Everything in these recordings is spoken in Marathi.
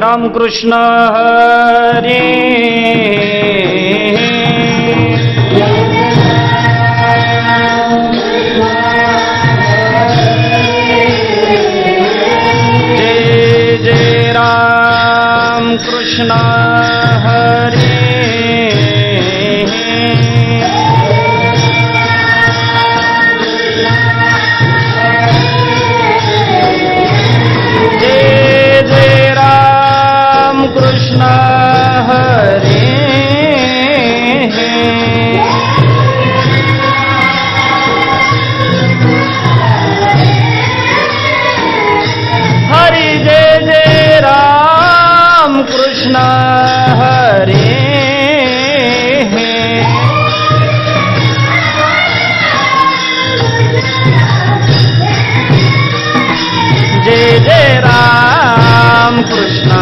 राम कृष्ण हरे जय जय राम कृष्ण हरे जय जय राम कृष्ण हरे हरि जय जय राम कृष्ण हरे जय जय राम कृष्ण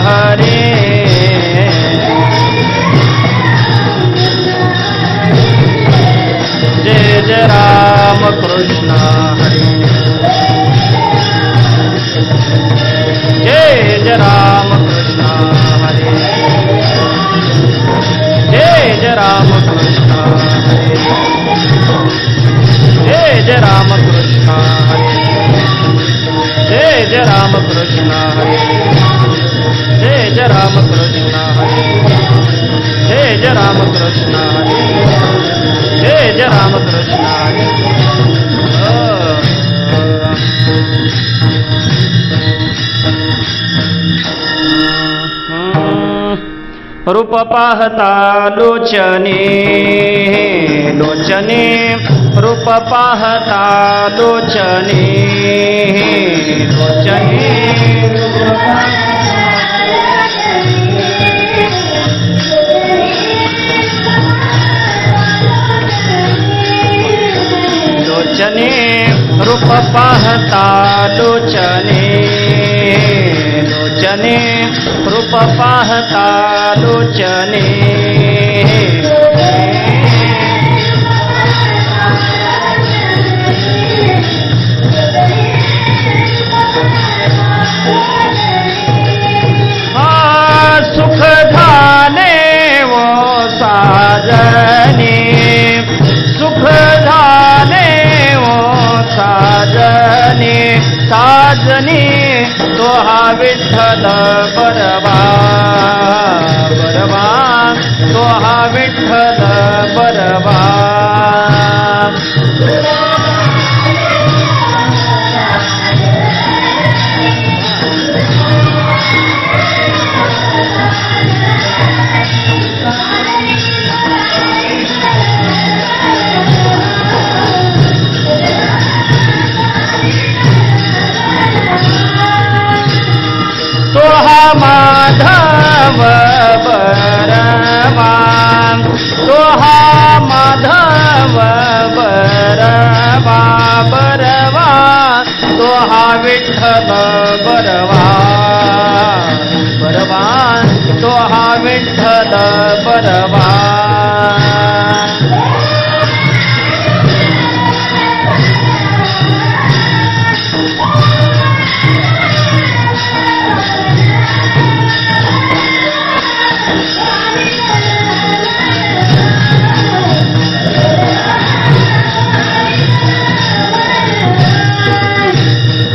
हरे जय जय राम कृष्ण हरे जय जय राम कृष्ण हरे जय जय राम कृष्ण हरे जय जय राम कृष्ण हरे जय जय राम कृष्ण हरे जय जय राम कृष्ण हरे जय जय राम कृष्ण हरे जय जय राम कृष्ण हरे रूप पाहता लोचने लोचने रूप पाहता लोचने लोचने लोचने रूप पाहता लोचने लोचने रूप पाहता लोचने सुख झाले वो साजने सुख झाले वो साजने साजने तो हा विठ्ठल बरवा बरवा तो हा विठ्ठल बरवा तो हा माधव बरवा तो हा माधव बरवा बरवा तो हा विठ्ठल बरवा बरवा तो हा विठ्ठल बरवा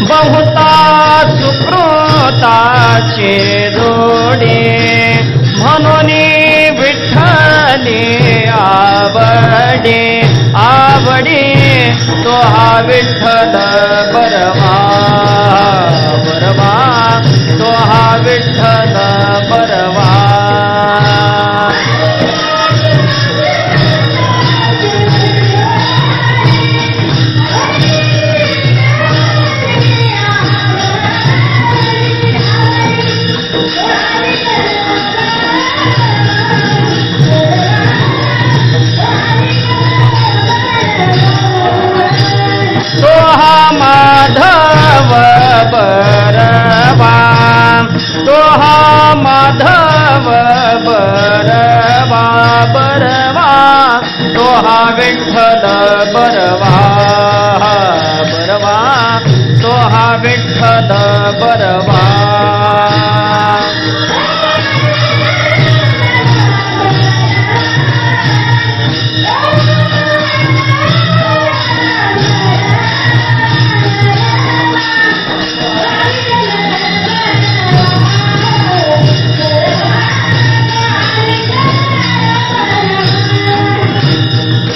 बहुता सुकृताचे जोडे म्हणून विठ्ठले आवडे आवडे तो हा विठ्ठल बरवा बरवा तो हा विठ्ठल बरवा तो हा माधव बरवा तो हा माधव बरवा बरवा तो हा विठ्ठल बरवा बरवा तो हा विठ्ठल बरवा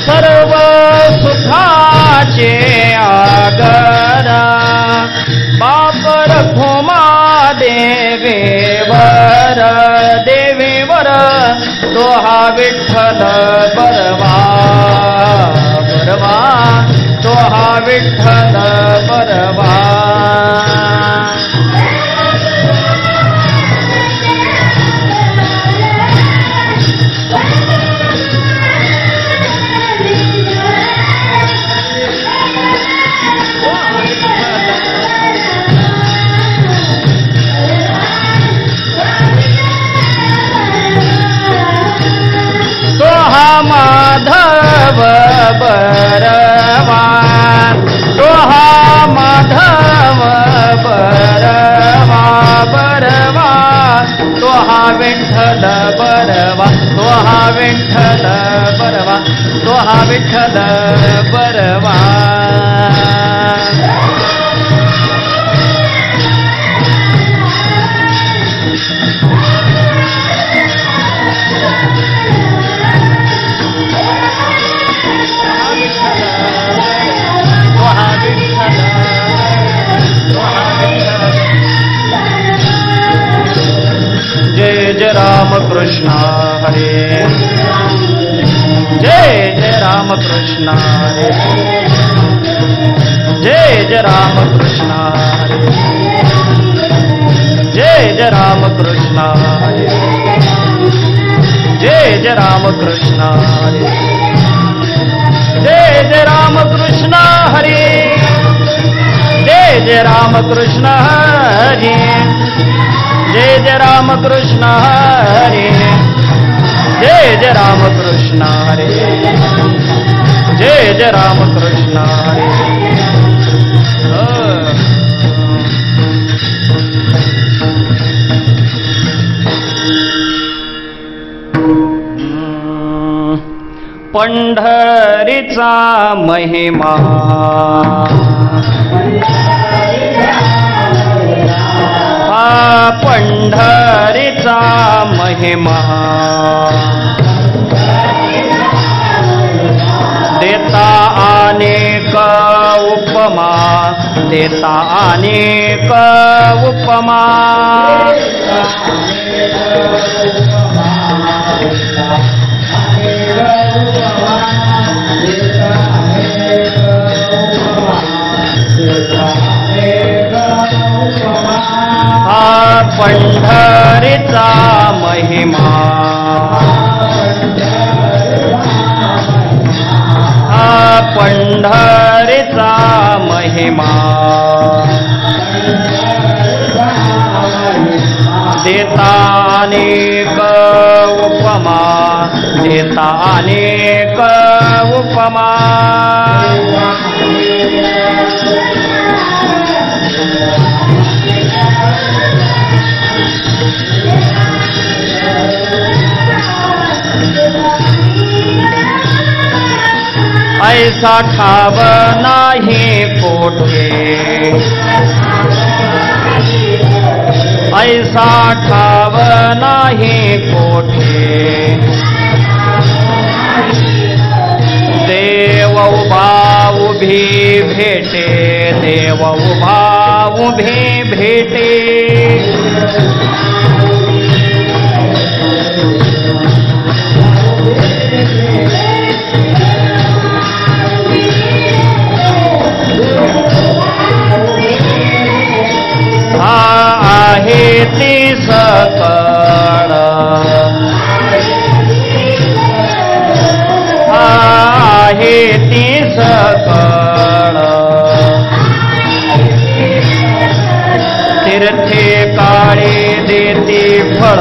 सर्व सुखाचे आगर बापर भूमा देवेवर देवेवर तो हा विठ्ठल बरवा बरवा तो हा विठ्ठल बरवा माधव बरवा तो हा माधव बरवा बरवा तो हा विठ्ठल बरवा तो हा विठ्ठल बरवा तो हा विठ्ठल बरवा जय जय राम कृष्ण हरे जय जय राम कृष्ण हरे जय जय राम कृष्ण हरे जय जय राम कृष्ण हरे जय जय राम कृष्ण हरे जय जय राम कृष्ण हरे जय जय राम कृष्ण हरे जय जय राम कृष्ण हरे जय जय राम कृष्ण हरे जय जय राम कृष्ण हरे पंढरीचा महिमा पंढरीचा महिमा देता अनेक उपमा देता अनेक उपमा पंढरीचा महिमा पंढरीचा महिमा देता अनेक उपमा देता अनेक उपमा ऐसा ठाव नाही कोठे ऐसा ठाव नाही कोठे देव उभा उभी भेटे देव उभा उभी भेटे आहे ती सकळ आहे ती सकळ तीर्थे काळे देते फळ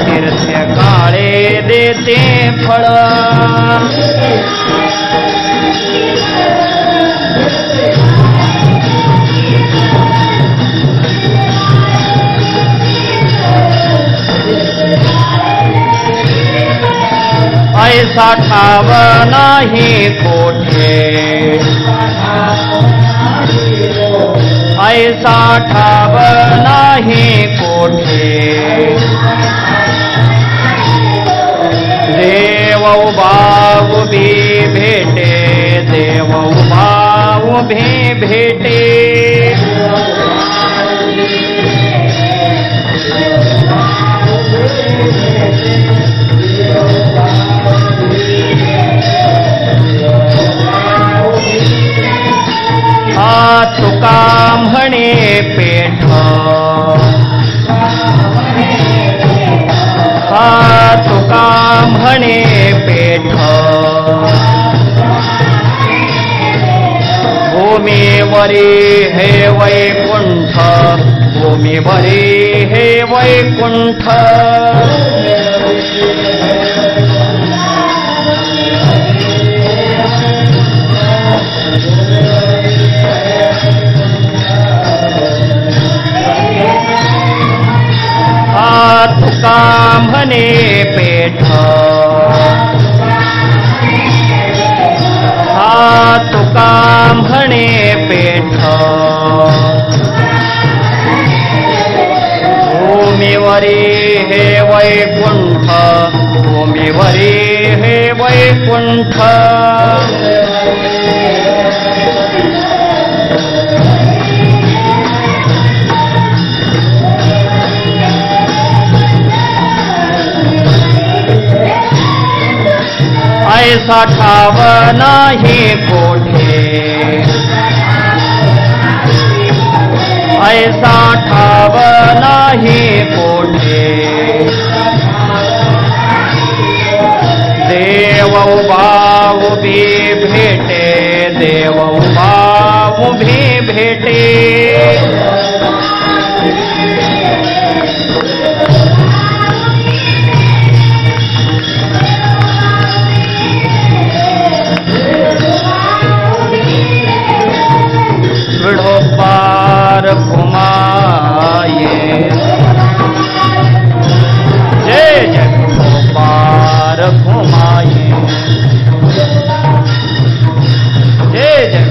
तीर्थे काळे देते फळ ऐसा ठाव नाही कोठे, ऐसा ठाव नाही कोठे, देव भाव भी भेटे, देव भाव भी भेटे, तुका म्हणे पेठ, तुका म्हणे पेठ, भूमीवरी हे वैकुंठ, भूमीवरी हे वैकुंठ, तुका म्हणे पेठ, तुका म्हणे पेठ, भूमीवरी हे वैकुंठ, भूमीवरी हे वैकुंठ, ऐसा ठाव नाही कोठे, ऐसा ठाव नाही कोठे, देव भाव भी भेटे, देव भाव भी भेटे, पार घुमाए, जय जय पार घुमाए, जय जय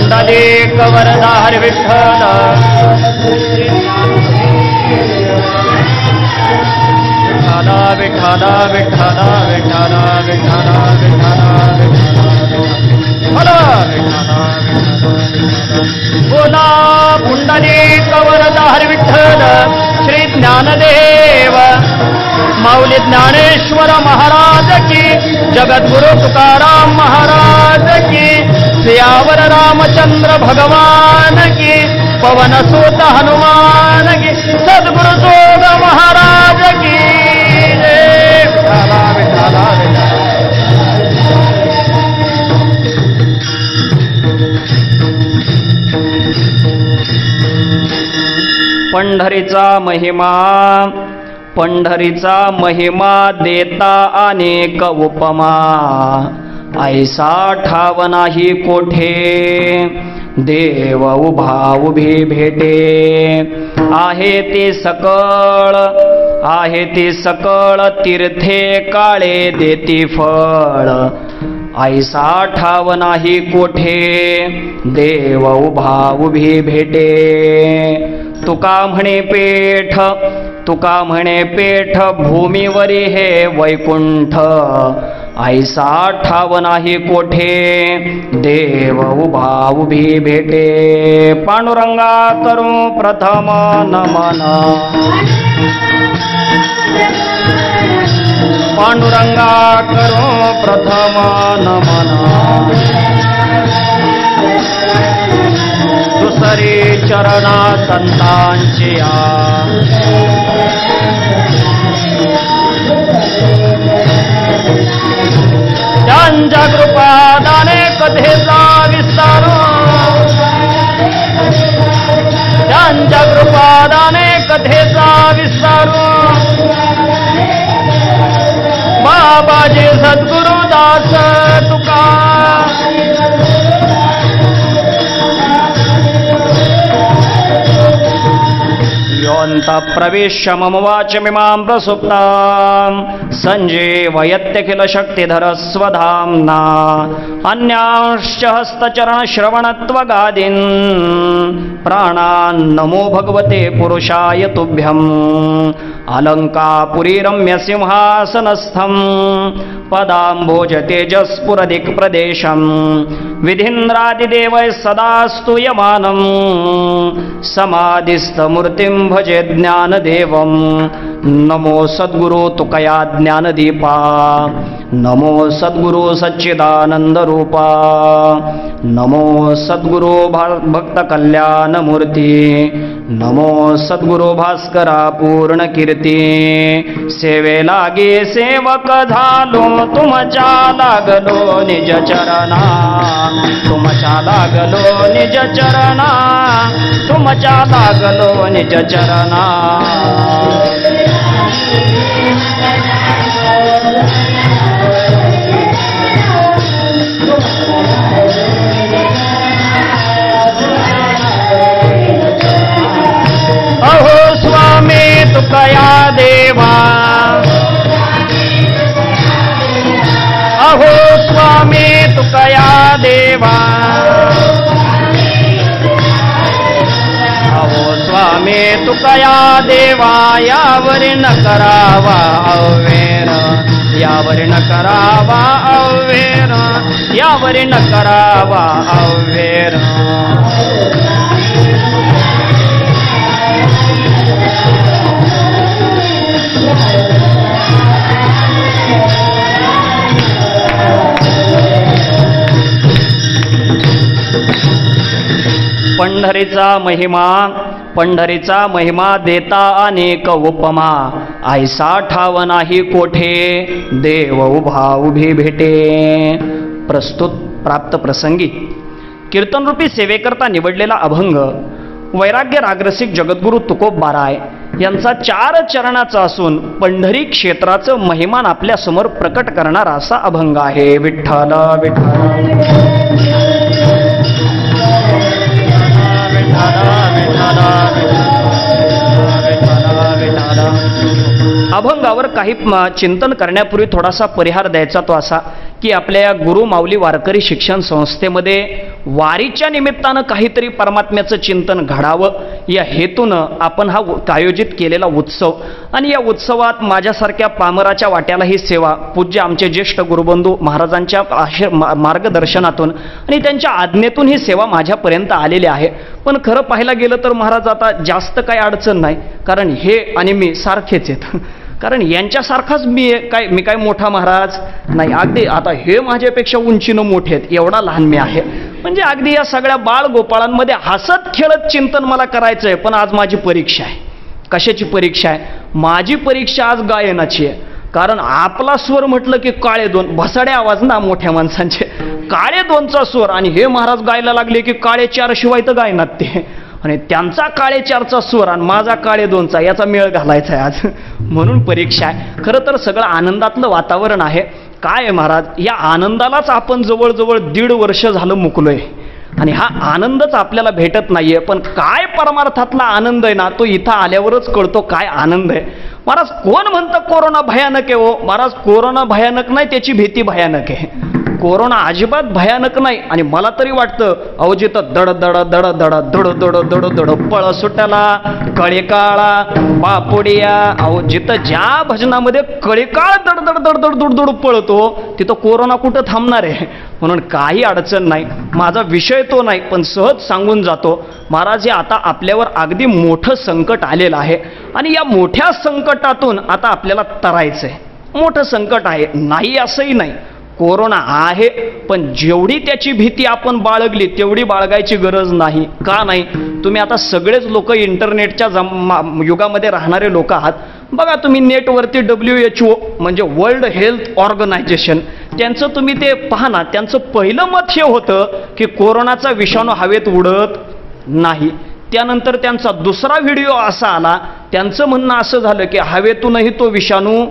पुंडलिक वरदा हरी विठ्ठल विठ्ठल विठ्ठल विठ्ठल विठ्ठल विठ्ठल बोला पुंडलिक वरदा हरी विठ्ठल श्री ज्ञानदेव माऊली ज्ञानेश्वर महाराज की जगद्गुरु तुकाराम महाराज की सियावर रामचंद्र भगवान की पवन सुत हनुमान की सद्गुरु जोग महाराज की जय। विठ्ठला विठ्ठला पंढरीचा महिमा पंढरीचा महिमा देता अनेक उपमा ऐसा ठाव नाही कोठे देव उभा उभी भेटे आहे ते सकळ तीर्थे काळे देती फळ ऐसा ठाव नाही कोठे देव उभा उभी भेटे तुका म्हणे पेठ भूमीवरी हे वैकुंठ ऐसा ठाव नाही कोठे देव उभा उभी भेटे पांडुरंगा करू प्रथम नमन पांडुरंगा करू प्रथम नमन दुसरी चरणा संतांची त्यांच्या कृपादाने कथेचा विस्तार त्यांच्या कृपादाने कथेचा विस्तार बाबाजी सद्गुरुदास तुका योऽन्त प्रविश्य मम वाचमिमां प्रसुप्तां सञ्जीवयत्यखिल शक्तिधर स्वधाम्ना अन्यांश्च हस्तचरणश्रवणत्वगादीन् प्राणान् नमो भगवते पुरुषाय तुभ्यम् अलङ्कापुरी रम्यसिंहासनस्थं पदाम्भोज तेजस्फुरदिक्प्रदेशं विधीन्द्रादिदेवैः सदा स्तूयमानं समाधिस्थमूर्तिं भजे ज्ञानदेवं नमो सद्गुरु तुकया ज्ञानदीपा नमो सद्गुरु सच्चिदानन्दरूपा नमो सद्गुरु भक्तकल्याणमूर्ती नमो सद्गुरु भास्करा पूर्णकीर्ती सेवे लागे सेवक झालो तुमच्या लागलो निज चरणा तुमच्या लागलो निज चरणा तुमच्या लागलो निज चरणा अहो स्वामी तुकया देवा अहो स्वामी तुकया देवा अहो स्वामी तुकया देवा यावरी न करावा अवेर यावरी न करावा अवेर यावरी न करावा अवेर पंढरीचा महिमा देता अनेक उपमा ऐसा ठाव नाही कोठे देव उभा उभी भेटे। प्रस्तुत प्राप्त प्रसंगी कीर्तनरूपी सेवेकरता निवडलेला अभंग वैराग्य रागरसिक जगद्गुरु तुकोबाराय यांचा 4 चरणाचा असून पंढरी क्षेत्राचं महिमान आपल्या समोर प्रकट करणारा असा अभंग आहे। विठ्ठल विठ्ठल अभंगावर काही चिंतन करण्यापूर्वी थोडासा परिहार द्यायचा तो असा की आपल्या गुरु माऊली वारकरी शिक्षण संस्थेमध्ये वारीच्या निमित्तानं काहीतरी परमात्म्याचं चिंतन घडावं या हेतूनं आपण हा आयोजित केलेला उत्सव, आणि या उत्सवात माझ्यासारख्या पामराच्या वाट्याला ही सेवा पूज्य आमचे ज्येष्ठ गुरुबंधू महाराजांच्या मार्गदर्शनातून आणि त्यांच्या आज्ञेतून ही सेवा माझ्यापर्यंत आलेली आहे. पण खरं पाहायला गेलं तर महाराज आता जास्त काही अडचण नाही, कारण हे आणि मी सारखेच आहेत. कारण यांच्यासारखाच मी काय मोठा महाराज नाही, अगदी आता हे माझ्यापेक्षा उंचीनं मोठे आहेत, एवढा लहान मी आहे. म्हणजे अगदी या सगळ्या बाळ गोपाळांमध्ये हसत खेळत चिंतन मला करायचं आहे. पण आज माझी परीक्षा आहे. कशाची परीक्षा आहे? माझी परीक्षा आज गायनाची आहे. कारण आपला स्वर म्हटलं की काळे दोन, भसाडे आवाज ना मोठ्या माणसांचे, काळे दोनचा स्वर, आणि हे महाराज गायला लागले की काळे चार शिवाय तर गायनात ते, आणि त्यांचा काळे चारचा स्वर आणि माझा काळे दोनचा, याचा मेळ घालायचा आहे आज. म्हणून परीक्षा आहे. खरं तर सगळं आनंदातलं वातावरण आहे. काय आहे महाराज, या आनंदालाच आपण जवळजवळ 1.5 वर्ष झालं मुकलोय, आणि हा आनंदच आपल्याला भेटत नाहीये. पण काय परमार्थातला आनंद आहे ना, तो इथं आल्यावरच कळतो काय आनंद आहे. महाराज कोण म्हणतं कोरोना भयानक आहे? हो महाराज, कोरोना भयानक नाही, त्याची भीती भयानक आहे. कोरोना अजिबात भयानक नाही. आणि मला तरी वाटतं अहो जिथं दड दड दड दड दड दड दड दड पळ सुटला कळेकाळा बापुडिया, अहो जिथं ज्या भजनामध्ये कळेकाळ दड दड दड दड दुड दुड पळतो तिथं कोरोना कुठं थांबणार आहे? म्हणून काही अडचण नाही. माझा विषय तो नाही, पण सहज सांगून जातो. महाराज, हे आता आपल्यावर अगदी मोठं संकट आलेलं आहे, आणि या मोठ्या संकटातून आता आपल्याला तरायचं आहे. मोठं संकट आहे, नाही असंही नाही, कोरोना आहे, पण जेवढी त्याची भीती आपण बाळगली तेवढी बाळगायची गरज नाही. का नाही? तुम्ही आता सगळेच लोक इंटरनेटच्या युगामध्ये राहणारे लोक आहात. बघा तुम्ही नेटवरती WHO म्हणजे वर्ल्ड हेल्थ ऑर्गनायझेशन, त्यांचं तुम्ही ते पहा ना. त्यांचं पहिलं मत हे होतं की कोरोनाचा विषाणू हवेत उडत नाही. त्यानंतर त्यांचा दुसरा व्हिडिओ असा आला, त्यांचं म्हणणं असं झालं की हवेतूनही तो विषाणू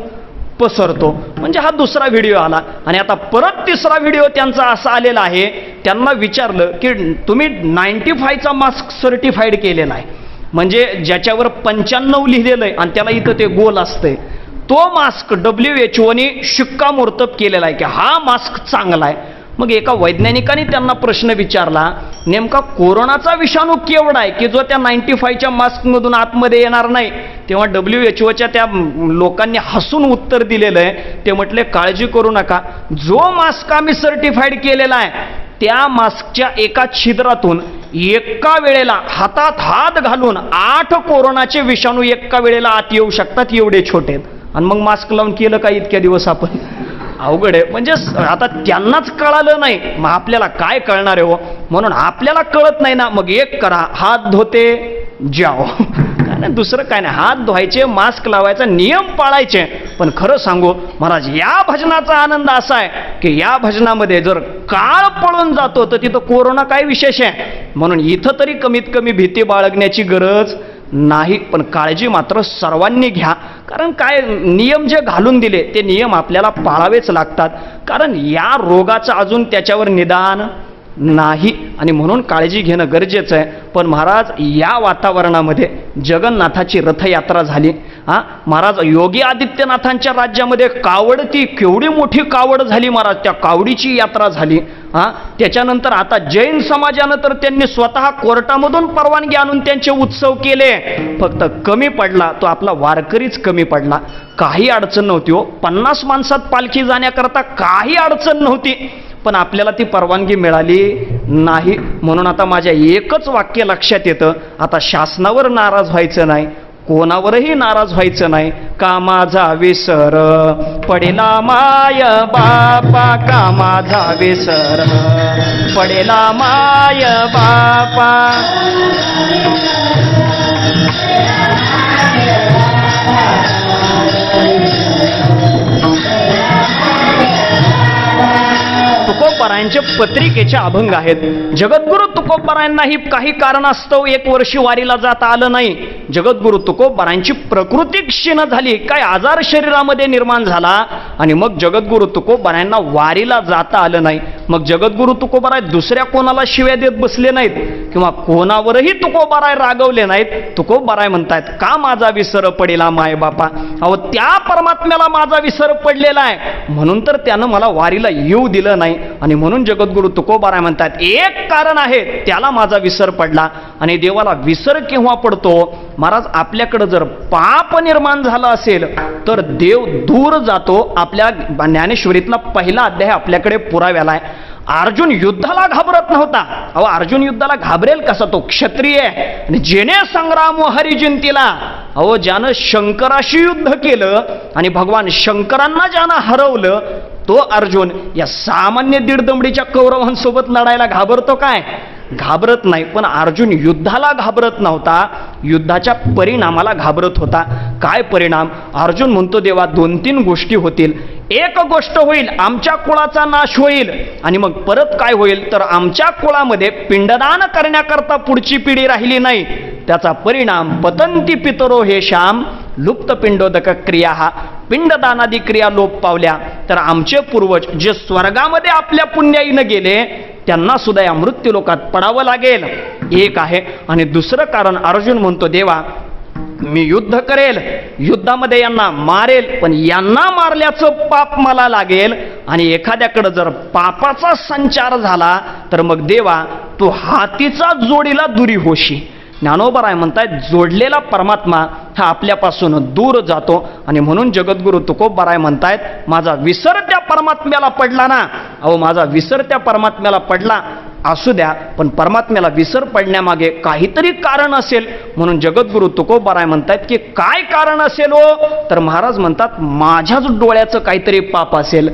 पसरतो, म्हणजे हा दुसरा व्हिडिओ आला. आणि आता परत तिसरा व्हिडिओ त्यांचा असा आलेला आहे, त्यांना विचारलं की तुम्ही 95चा मास्क सर्टिफाईड केलेला आहे, म्हणजे ज्याच्यावर 95 लिहिलेलं आहे आणि त्याला इथं ते गोल असतंय, तो मास्क WHOने शिक्कामोर्तब केलेला आहे की हा मास्क चांगला आहे. मग एका वैज्ञानिकाने त्यांना प्रश्न विचारला, नेमका कोरोनाचा विषाणू केवढा आहे की जो त्या 95च्या मास्कमधून आतमध्ये येणार नाही? तेव्हा WHOच्या त्या लोकांनी हसून उत्तर दिलेलं आहे. ते म्हटले काळजी करू नका, जो मास्क आम्ही सर्टिफाईड केलेला आहे त्या मास्कच्या एका छिद्रातून एका वेळेला हातात हात घालून 8 कोरोनाचे विषाणू एका वेळेला आत येऊ शकतात, एवढे छोटे. आणि मग मास्क लावून केलं का इतक्या दिवस आपण? अवघड आहे. म्हणजे आता त्यांनाच कळालं नाही, मग आपल्याला काय कळणार आहे? हो म्हणून आपल्याला कळत नाही ना, मग एक करा, हात धोते जाओ. काय नाही, दुसरं काय नाही, हात धुवायचे, मास्क लावायचा, नियम पाळायचे. पण खरं सांगू महाराज, या भजनाचा आनंद असा आहे की या भजनामध्ये जर काळ पळून जातो तर तिथं कोरोना काय विशेष आहे? म्हणून इथं तरी कमीत कमी भीती बाळगण्याची गरज नाही. पण काळजी मात्र सर्वांनी घ्या, कारण काय नियम जे घालून दिले ते नियम आपल्याला पाळावेच लागतात, कारण या रोगाचं अजून त्याच्यावर निदान नाही, आणि म्हणून काळजी घेणं गरजेचं आहे. पण महाराज, या वातावरणामध्ये जगन्नाथाची रथयात्रा झाली. महाराज, योगी आदित्यनाथांच्या राज्यामध्ये कावडती केवढी मोठी कावड झाली महाराज, त्या कावडीची यात्रा झाली. त्याच्यानंतर आता जैन समाजानं तर त्यांनी स्वतः कोर्टामधून परवानगी आणून त्यांचे उत्सव केले. फक्त कमी पडला तो आपला वारकरीच कमी पडला. काही अडचण नव्हती हो, 50 माणसात पालखी जाण्याकरता काही अडचण नव्हती, पण आपल्याला ती परवानगी मिळाली नाही. म्हणून आता माझ्या एकच वाक्य लक्षात येतं, आता शासनावर नाराज व्हायचं नाही, कोणावरही नाराज व्हायचं नाही. का माझा विसर पडेला माय बापा, का माझा विसर पडेला माय बापा. तुकोबारायांचे पत्रिकेचे अभंग आहेत. जगद्गुरु तुकोबारायांनाही काही कारणास्तव 1 वर्ष वारीला जाता आलं नाही. जगद्गुरु तुकोबारायांची प्रकृती क्षीण झाली, काय आजार शरीरामध्ये निर्माण झाला, आणि मग जगद्गुरु तुकोबारायांना वारीला जाता आलं नाही. मग जगद्गुरु तुकोबाराय दुसऱ्या कोणाला शिव्या देत बसले नाहीत किंवा कोणावरही तुकोबाराय रागवले नाहीत. तुकोबाराय म्हणतायत का माझा विसर पडेला माय बापा. अहो त्या परमात्म्याला माझा विसर पडलेला आहे म्हणून तर त्यानं मला वारीला येऊ दिलं नाही. आणि म्हणून जगद्गुरु तुकोबाराय म्हणतात एक कारण आहे त्याला माझा विसर पडला. आणि देवाला विसर केव्हा पडतो महाराज, आपल्याकडे जर पाप निर्माण झालं असेल तर देव दूर जातो. आपल्या ज्ञानेश्वरीतला पहिला अध्याय आपल्याकडे पुराव्याला आहे. अर्जुन युद्धाला घाबरत नव्हता. अहो अर्जुन युद्धाला घाबरेल कसा, तो क्षत्रिय आहे. आणि जेने संग्राम हरिजिंतीला, अहो ज्यानं शंकराशी युद्ध केलं आणि भगवान शंकरांना ज्यानं हरवलं तो अर्जुन या सामान्य दीडदमडीच्या कौरवांसोबत लढायला घाबरतो काय? घाबरत नाही. पण अर्जुन युद्धाला घाबरत नव्हता, युद्धाच्या परिणामाला घाबरत होता. काय परिणाम? अर्जुन म्हणतो देवा 2-3 गोष्टी होतील. एक गोष्ट होईल आमच्या कुळाचा नाश होईल आणि मग परत काय होईल तर आमच्या कुळामध्ये पिंडदान करण्याकरता पुढची पिढी राहिली नाही. त्याचा परिणाम पतंती पितरो हे श्याम लुप्त पिंडोदक क्रिया, हा पिंडदानादी क्रिया लोप पावल्या तर आमचे पूर्वज जे स्वर्गामध्ये आपल्या पुण्याईनं गेले त्यांना सुद्धा या मृत्यू लोकात पडावं लागेल. एक आहे. आणि दुसरं कारण अर्जुन म्हणतो देवा मी युद्ध करेल, युद्धामध्ये यांना मारेल, पण यांना मारल्याचं पाप मला लागेल. आणि एखाद्याकडे जर पापाचा संचार झाला तर मग देवा तू हातीचा जोडीला दुरी होशी. ज्ञानोबराय म्हणतायत जोडलेला परमात्मा हा आपल्यापासून दूर जातो. आणि म्हणून जगद्गुरु तुकोबाराय म्हणतायत माझा विसर त्या परमात्म्याला पडला ना. अहो माझा विसर त्या परमात्म्याला पडला असू द्या, पण परमात्म्याला विसर पडण्यामागे काहीतरी कारण असेल. म्हणून जगद्गुरु तुकोबाराय म्हणतायत की काय कारण असेल हो, तर महाराज म्हणतात माझ्याच डोळ्याचं काहीतरी पाप असेल.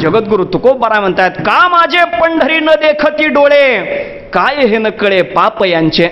जगद्गुरु तुकोबाराय म्हणतायत का माझे पंढरी न देखती डोळे, काय हे न कळे पाप यांचे,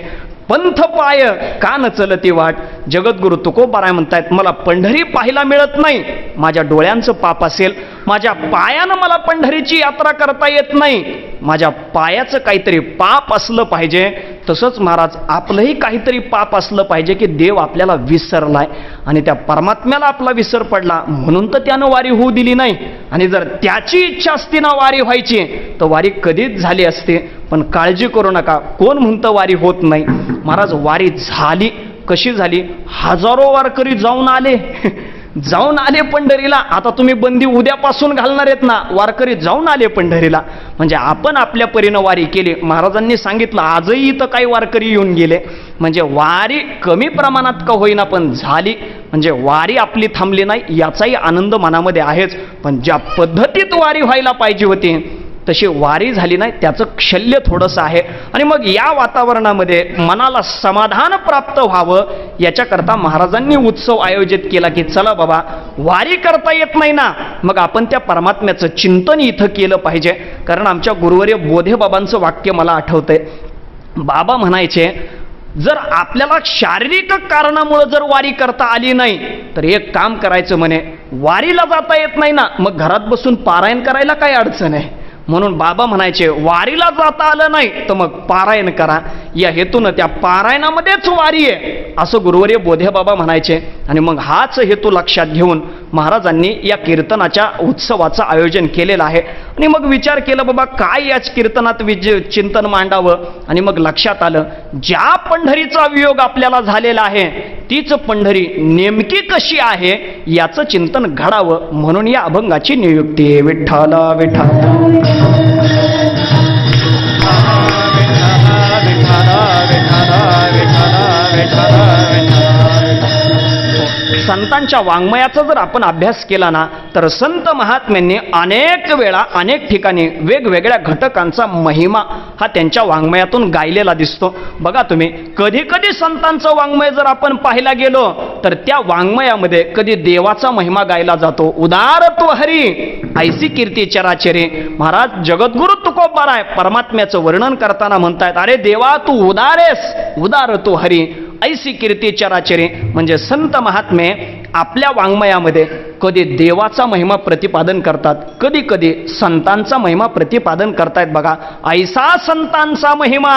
पंथ पाय का न चलती वाट. जगद्गुरु तुकोबाराय म्हणतायत मला पंढरी पाहायला मिळत नाही, माझ्या डोळ्यांचं पाप असेल. माझ्या पायानं मला पंढरीची यात्रा करता येत नाही, माझ्या पायाचं काहीतरी पाप असलं पाहिजे. तसंच महाराज आपलंही काहीतरी पाप असलं पाहिजे की देव आपल्याला विसरलाय आणि त्या परमात्म्याला आपला विसर पडला म्हणून तर त्यानं वारी होऊ दिली नाही. आणि जर त्याची इच्छा असती ना वारी व्हायची तर वारी कधीच झाली असते. पण काळजी करू नका, कोण म्हणतं वारी होत नाही. महाराज वारी झाली. कशी झाली? हजारो वारकरी जाऊन आले पंढरीला. आता तुम्ही बंदी उद्यापासून घालणार आहेत ना, वारकरी जाऊन आले पंढरीला. म्हणजे आपण आपल्या परीनं वारी केली. महाराजांनी सांगितलं आजही इथं काही वारकरी येऊन गेले. म्हणजे वारी कमी प्रमाणात का होईना पण झाली. म्हणजे वारी आपली थांबली नाही याचाही आनंद मनामध्ये आहेच. पण ज्या पद्धतीत वारी व्हायला पाहिजे होती तशी वारी झाली नाही, त्याचं क्षल्य थोडंसं आहे. आणि मग या वातावरणामध्ये मनाला समाधान प्राप्त व्हावं याच्याकरता महाराजांनी उत्सव आयोजित केला की चला बाबा वारी करता येत नाही ना, मग आपण त्या परमात्म्याचं चिंतन इथं केलं पाहिजे. कारण आमच्या गुरुवर्य बोधे बाबांचं वाक्य मला आठवतंय. बाबा म्हणायचे जर आपल्याला शारीरिक कारणामुळे जर वारी करता आली नाही तर एक काम करायचं म्हणे, वारीला जाता येत नाही ना मग घरात बसून पारायण करायला काय अडचण आहे. म्हणून बाबा म्हणायचे वारीला जाता आलं नाही तर मग पारायण करा, या हेतून त्या पारायणामध्येच वारी आहे असं गुरुवर्य बोधे बाबा म्हणायचे. आणि मग हाच हेतू लक्षात घेऊन महाराजांनी या कीर्तनाच्या उत्सवाचं आयोजन केलेलं आहे. आणि मग विचार केला बाबा काय याच कीर्तनात चिंतन मांडावं. आणि मग लक्षात आलं ज्या पंढरीचा वियोग आपल्याला झालेला आहे तीच पंढरी नेमकी कशी आहे याचं चिंतन घडावं म्हणून या अभंगाची नियुक्ती आहे. विठ्ठला विठ्ठला संतांच्या वाङ्मयाचा जर आपण अभ्यास केला ना तर संत महात्म्यांनी अनेक वेळा अनेक ठिकाणी वेगवेगळ्या घटकांचा महिमा हा त्यांच्या वाङ्मयातून गायलेला दिसतो. बघा तुम्ही कधी कधी संतांचं वाङ्मय जर आपण पाहायला गेलो तर त्या वाङ्मयामध्ये कधी देवाचा महिमा गायला जातो. उदार तो हरी ऐसी कीर्ती चराचरे. महाराज जगद्गुरु तुकोबाराय परमात्म्याचं वर्णन करताना म्हणतायत अरे देवा तू उदार आहेस, उदार तो हरी ऐसी कीर्ती चराचरे. म्हणजे संत महात्मे आपल्या वाङ्मयामध्ये कधी देवाचा महिमा प्रतिपादन करतात, कधी कधी संतांचा महिमा प्रतिपादन करतायत. बघा, ऐसा संतांचा महिमा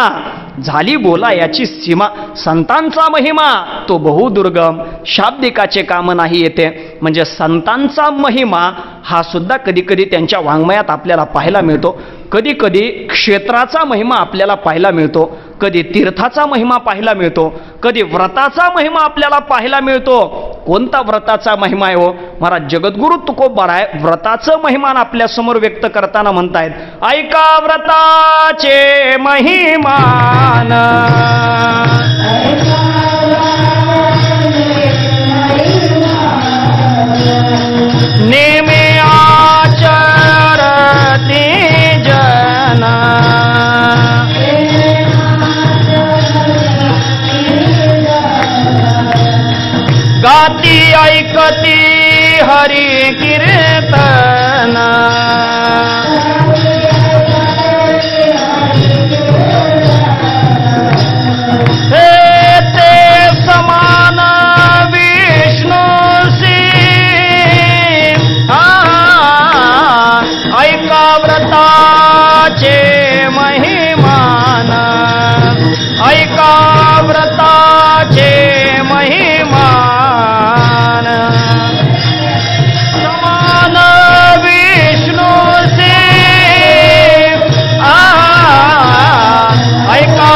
झाली बोला याची सीमा. संतांचा महिमा तो बहुदुर्गम, शाब्दिकाचे काम नाही येते. म्हणजे संतांचा महिमा हा सुद्धा कधी कधी त्यांच्या वाङ्मयात आपल्याला पाहायला मिळतो. कधी कधी क्षेत्राचा महिमा आपल्याला पाहायला मिळतो, कधी तीर्थाचा महिमा पाहायला मिळतो, कधी व्रताचा महिमा आपल्याला पाहायला मिळतो. कोणता व्रताचा महिमा आहे हो? महाराज जगद्गुरु तुकोबाराय व्रताचं महिमान आपल्या समोर व्यक्त करताना म्हणतायत, ऐका व्रताचे महिमान, नेमे आचरते जना, गाती ऐकती हरी कीर्तन, हे ते समान विष्णूसी, ऐका व्रताचे महिमान, ऐका व्रताचे महिमान, समान विष्णूसी, ऐका.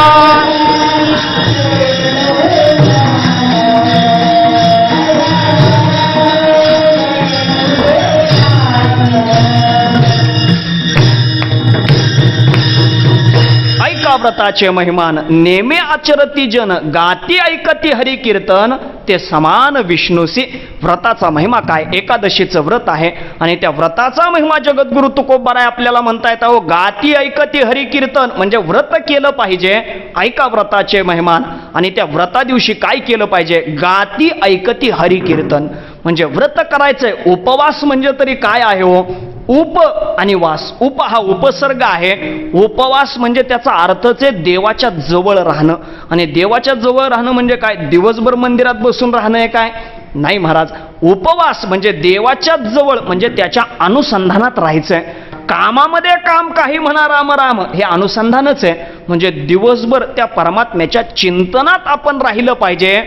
व्रताचे महिमान, नेमे आचरती जन, गाती ऐकती हरी कीर्तन, ते समान विष्णूसी. व्रताचा महिमा काय? एकादशीचं व्रत आहे आणि त्या व्रताचा महिमा जगद्गुरु तुकोबाराय आपल्याला म्हणतायत, अहो गाती ऐकती हरी कीर्तन, म्हणजे व्रत केलं पाहिजे. ऐका व्रताचे महिमान. आणि त्या व्रता दिवशी काय केलं पाहिजे? गाती ऐकती हरी कीर्तन, म्हणजे व्रत करायचंय. उपवास म्हणजे तरी काय आहे हो? उप आणि वास. उप हा उपसर्ग आहे. उपवास म्हणजे त्याचा अर्थच आहे देवाच्या जवळ राहणं. आणि देवाच्या जवळ राहणं म्हणजे काय? दिवसभर मंदिरात बसून राहणं आहे काय? नाही महाराज. उपवास म्हणजे देवाच्या जवळ, म्हणजे त्याच्या अनुसंधानात राहायचंय. कामामध्ये काम काही म्हणा राम राम, हे अनुसंधानच आहे. म्हणजे दिवसभर त्या परमात्म्याच्या चिंतनात आपण राहिलं पाहिजे,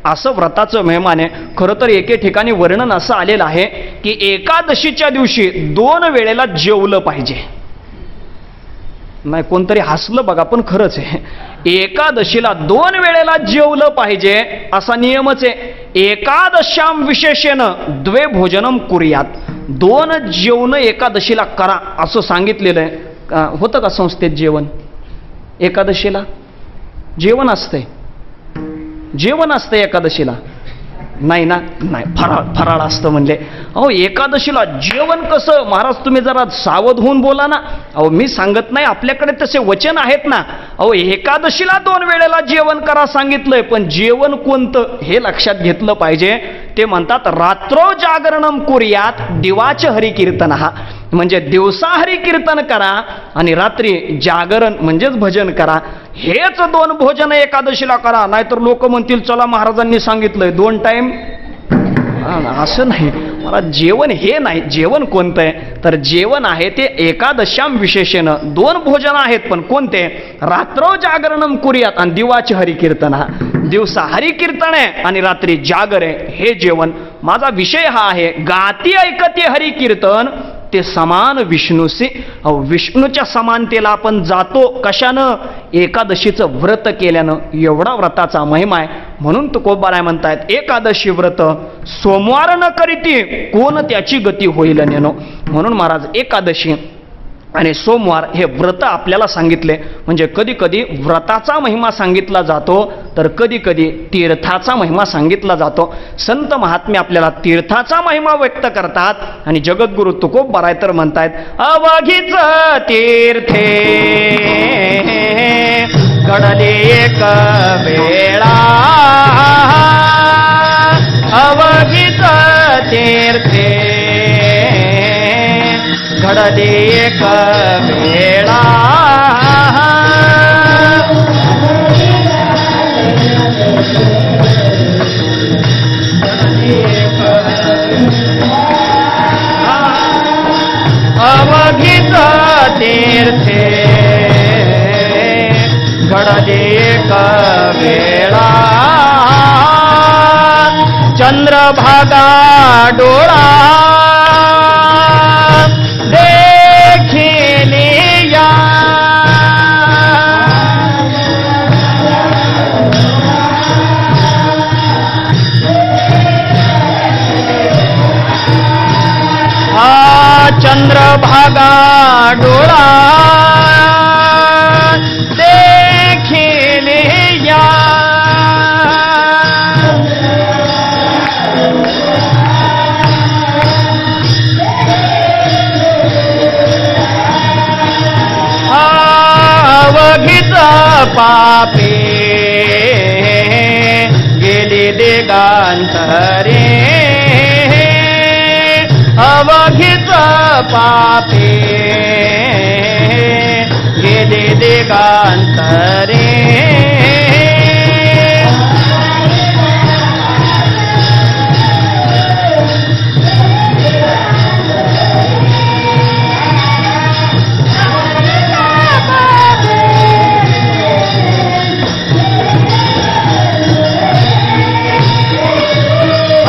असं व्रताचं महिमान आहे. खरं तर एके ठिकाणी वर्णन असं आलेलं आहे की एकादशीच्या दिवशी 2 वेळेला जेवलं पाहिजे. नाही, कोणतरी हसलं बघा, पण खरंच आहे. एकादशीला 2 वेळेला जेवलं पाहिजे असा नियमच आहे. एकादश्याम विशेषेन द्वे भोजनम कुर्यात, 2 जेवण एकादशीला करा असं सांगितलेलं आहे. होतं का संस्थेत जेवण? एकादशीला जेवण असतंय? जेवण असतं एकादशीला? नाही ना, नाही, फराळ असतं म्हणले. अहो एकादशीला जेवण कसं? महाराज तुम्ही जरा सावध होऊन बोला ना. अहो मी सांगत नाही, आपल्याकडे तसे वचन आहेत ना. अहो एकादशीला 2 वेळेला जेवण करा सांगितलंय, पण जेवण कोणतं हे लक्षात घेतलं पाहिजे. ते म्हणतात रात्रो जागरणम कुर्यात दिवाच हरी कीर्तन, हा म्हणजे दिवसा हरी कीर्तन करा आणि रात्री जागरण म्हणजेच भजन करा. हेच 2 भोजन एकादशीला करा. नाहीतर लोक म्हणतील चला महाराजांनी सांगितलंय 2 टाइम. असं नाही मला. जेवण हे नाही. जेवण कोणतं आहे? तर जेवण आहे ते एकादश्याम विशेषेनं 2 भोजन आहेत, पण कोणते? रात्र जागरणम कुर्यात आणि दिवाचे हरिकीर्तन. हा दिवसा हरिकीर्तन आहे आणि रात्री जागर आहे, हे जेवण. माझा विषय हा आहे, गाती ऐकते हरिकीर्तन ते समान विष्णूसी. विष्णूच्या समानतेला आपण जातो कशानं? एकादशीचं व्रत केल्यानं. एवढा व्रताचा महिमा आहे. म्हणून तुकोबाराय म्हणतायत, एकादशी व्रत सोमवार न करीती कोण त्याची गती होईल नेनो. म्हणून महाराज एकादशी आणि सोमवार हे व्रत आपल्याला सांगितले. म्हणजे कधी कधी व्रताचा महिमा सांगितला जातो, तर कधी कधी तीर्थाचा महिमा सांगितला जातो. संत महात्मे आपल्याला तीर्थाचा महिमा व्यक्त करतात आणि जगद्गुरु तुकोबाराय तर म्हणतायत, अवघीच तीर्थे घडले एक वेळा, अवघीच तीर्थे घडले एक वेळा, घडले एक तीर्थे घडली एक वेळा चंद्रभागा डोळा देखिलिया चंद्रभागा डोळा देखिलिया अवघित पापे गेली दिगांतरे अवघित पापे गेली दिगांतरे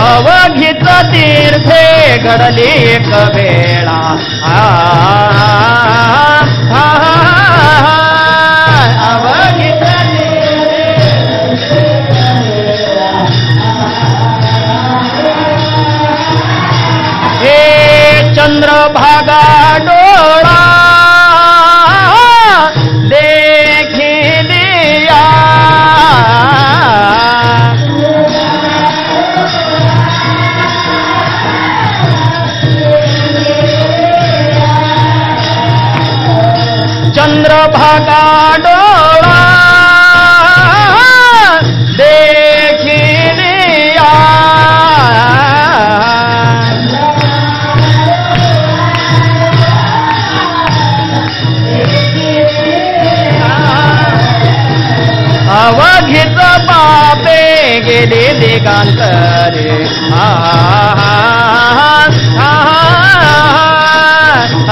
अवघित तीर्थे घडली एक वेळा अवघित हे चंद्रभागा डोळा देखिलिया चंद्रभागा डोळा देखिलिया अवघित पापे गेले दिगांतरे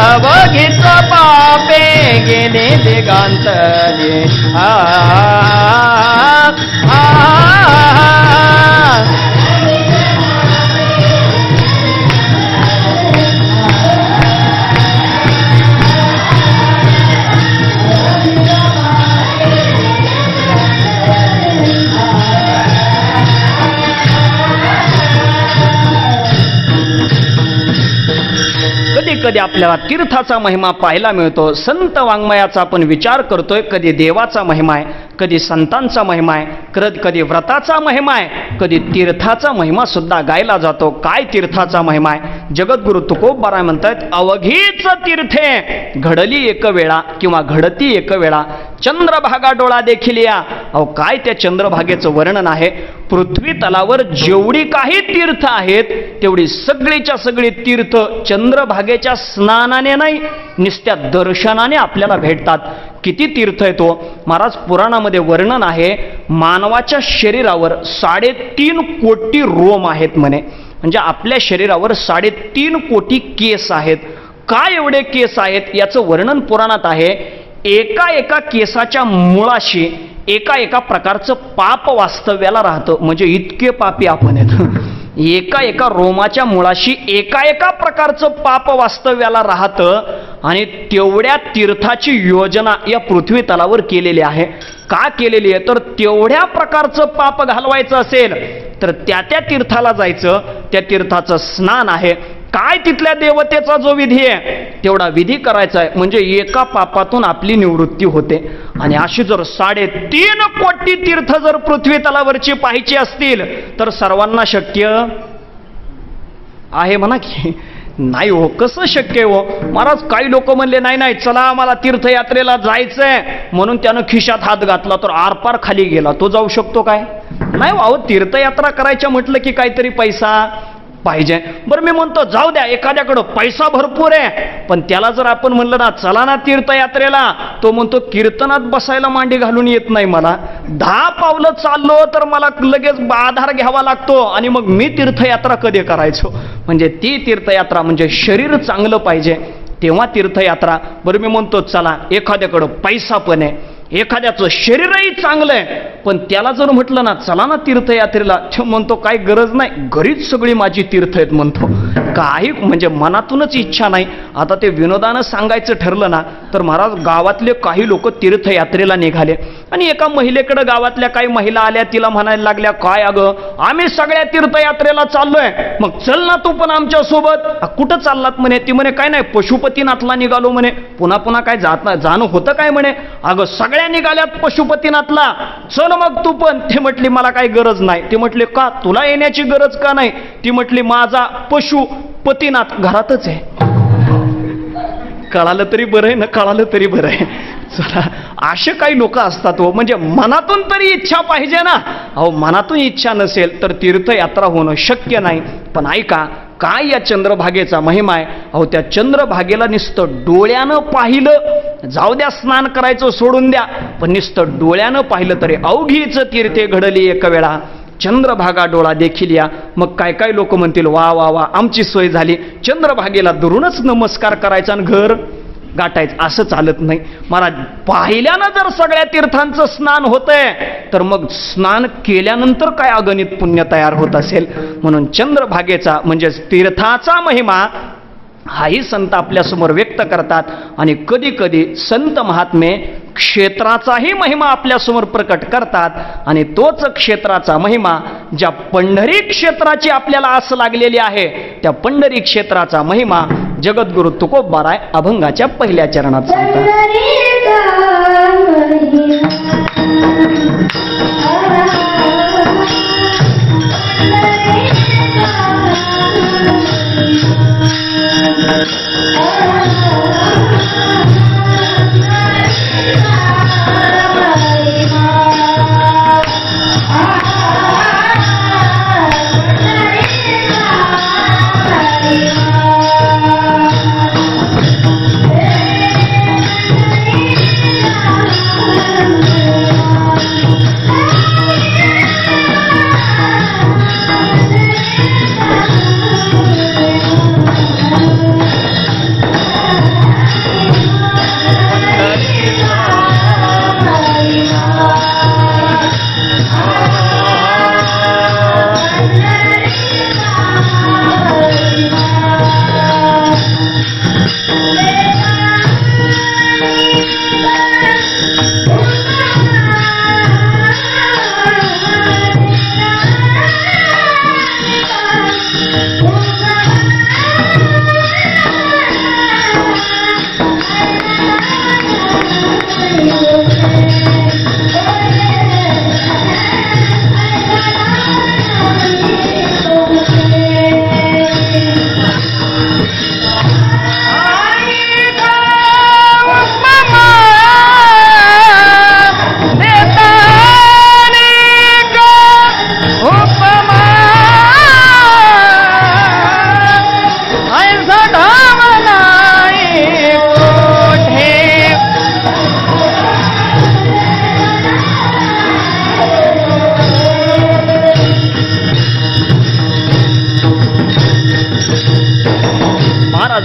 अवघित पापे गेले दिगांतरे कधी आपल्याला तीर्थाचा महिमा पाहायला मिळतो, संत वाङ्मयाचा आपण विचार करतोय, कधी देवाचा महिमा आहे, कधी संतांचा महिमा आहे, कधी व्रताचा महिमा आहे, कधी तीर्थाचा महिमा सुद्धा गायला जातो. काय तीर्थाचा महिमा आहे? जगद्गुरु तुकोबाराय म्हणतात, अवघीच तीर्थे घडली एक वेळा किंवा घडती एक वेळा चंद्रभागा डोळा देखिलिया. अहो काय त्या चंद्रभागेचं वर्णन आहे. पृथ्वी तलावर जेवढी काही तीर्थ आहेत तेवढी सगळीच्या सगळी तीर्थ चंद्रभागेच्या स्नानाने नाही, नुसत्या दर्शनाने आपल्याला भेटतात. किती तीर्थ आहे तो महाराज, पुराणामध्ये वर्णन आहे. मानवाच्या शरीरावर 3.5 कोटी रोम आहेत म्हणे. म्हणजे आपल्या शरीरावर 3.5 कोटी केस आहेत. काय एवढे केस आहेत याचं वर्णन पुराणात आहे. एका एका केसाच्या मुळाशी एका प्रकारचं पाप वास्तव्याला राहतं. म्हणजे इतके पापी आपण आहेत. एका एका रोमाच्या मुळाशी एका प्रकारचं पाप वास्तव्याला राहतं. आणि तेवढ्या तीर्थाची योजना या पृथ्वी तलावर केलेली आहे. का केलेली आहे? तर तेवढ्या प्रकारचं पाप घालवायचं असेल तर त्या तीर्थाला जायचं, त्या तीर्थाचं स्नान आहे. काय तिथल्या देवतेचा जो विधी आहे तेवढा विधी करायचा आहे, म्हणजे एका पापातून आपली निवृत्ती होते. आणि अशी जर 3.5 कोटी तीर्थ जर पृथ्वी तलावरची पाहायची असतील तर सर्वांना शक्य आहे म्हणा की नाही हो. कसं शक्य आहे हो महाराज? काही लोक म्हणले नाही चला आम्हाला तीर्थयात्रेला जायचंय म्हणून त्यानं खिशात हात घातला तर आरपार खाली गेला. तो जाऊ शकतो काय? नाही अहो, तीर्थयात्रा करायच्या म्हटलं की काहीतरी पैसा पाहिजे. बरं मी म्हणतो जाऊ द्या, एखाद्याकडं पैसा भरपूर आहे पण त्याला जर आपण म्हणलं ना चला ना तीर्थयात्रेला, तो म्हणतो कीर्तनात बसायला मांडी घालून येत नाही मला, 10 पावलं चाललो तर मला लगेच आधार घ्यावा लागतो आणि मग मी तीर्थयात्रा कधी करायचो. म्हणजे ती तीर्थयात्रा म्हणजे शरीर चांगलं पाहिजे, तेव्हा तीर्थयात्रा. बरं मी म्हणतो चला, एखाद्याकडं पैसा पण आहे, एखाद्याचं शरीरही चांगलं आहे, पण त्याला जर म्हटलं ना चला ना तीर्थयात्रेला, ते म्हणतो काय गरज नाही, घरीच सगळी माझी तीर्थ आहेत म्हणतो. काही म्हणजे मनातूनच इच्छा नाही. आता ते विनोदानं सांगायचं ठरलं ना तर महाराज गावातले काही लोक तीर्थयात्रेला निघाले आणि एका महिलेकडे गावातल्या काही महिला आल्या, तिला म्हणायला लागल्या, काय अगं आम्ही सगळ्या तीर्थयात्रेला चाललोय, मग चल ना तू पण आमच्या सोबत. कुठं चाललात म्हणे. ती म्हणे काय नाही, पशुपतीनाथला निघालो म्हणे. पुन्हा पुन्हा काय जाणं होतं काय म्हणे. अगं सगळ्या निघाल्यात पशुपतीनाथला, चल मग तू पण. ती म्हटली मला काही गरज नाही. ती म्हटली का, तुला येण्याची गरज का नाही. ती म्हटली माझा पशुपतीनाथ घरातच आहे. कळालं तरी बरं आहे ना, कळालं तरी बरं आहे. चला, असे काही लोक असतात हो, म्हणजे मनातून तरी इच्छा पाहिजे ना. अहो मनातून इच्छा नसेल तर तीर्थयात्रा होणं शक्य नाही. पण ऐका, काय या चंद्रभागेचा महिमा आहे. अहो त्या चंद्रभागेला नुसतं डोळ्यानं पाहिलं, जाऊ द्या स्नान करायचं सोडून द्या, पण नुसतं डोळ्यानं पाहिलं तरी अवघीच तीर्थे घडली एक वेळा, चंद्रभागा डोळा देखील या. मग काय काय लोक म्हणतील वा वा वा आमची सोय झाली, चंद्रभागेला दुरूनच नमस्कार करायचा आणि घर गाठायचं, असं चालत नाही महाराज. पाहिल्यानं जर सगळ्या तीर्थांचं स्नान होतंय तर मग स्नान केल्यानंतर काय अगणित पुण्य तयार होत असेल. म्हणून चंद्रभागेचा म्हणजे तीर्थाचा महिमा हाही संत आपल्यासमोर व्यक्त करतात. आणि कधी कधी संत महात्मे क्षेत्राचाही महिमा आपल्यासमोर प्रकट करतात. आणि तोच क्षेत्राचा महिमा ज्या पंढरी क्षेत्राची आपल्याला आस लागलेली आहे, त्या पंढरी क्षेत्राचा महिमा जगद्गुरु तुकोबाराय अभंगाच्या पहिल्या चरणात सांगतात.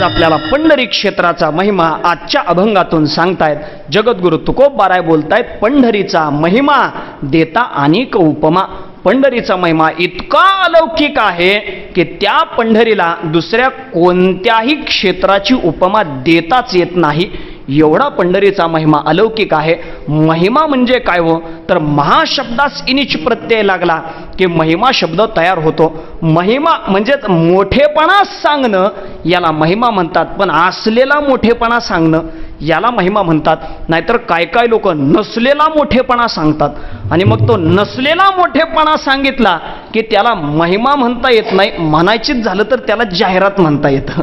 आपल्याला पंढरी क्षेत्राचा महिमा आजच्या अभंगातून सांगतायत. जगद्गुरु तुकोबाराय बोलतायत, पंढरीचा महिमा देता अनेक उपमा. पंढरीचा महिमा इतका अलौकिक आहे की त्या पंढरीला दुसऱ्या कोणत्याही क्षेत्राची उपमा देताच येत नाही. एवढा पंढरीचा महिमा अलौकिक आहे. महिमा म्हणजे काय हो, तर महाशब्दास इनिच प्रत्यय लागला की महिमा शब्द तयार होतो. महिमा म्हणजेच मोठेपणा सांगणं याला महिमा म्हणतात, पण असलेला मोठेपणा सांगणं याला महिमा म्हणतात. नाहीतर काय काय लोक नसलेला मोठेपणा सांगतात आणि मग तो नसलेला मोठेपणा सांगितला की त्याला महिमा म्हणता येत नाही. म्हणायचीच झालं तर त्याला जाहिरात म्हणता येतं,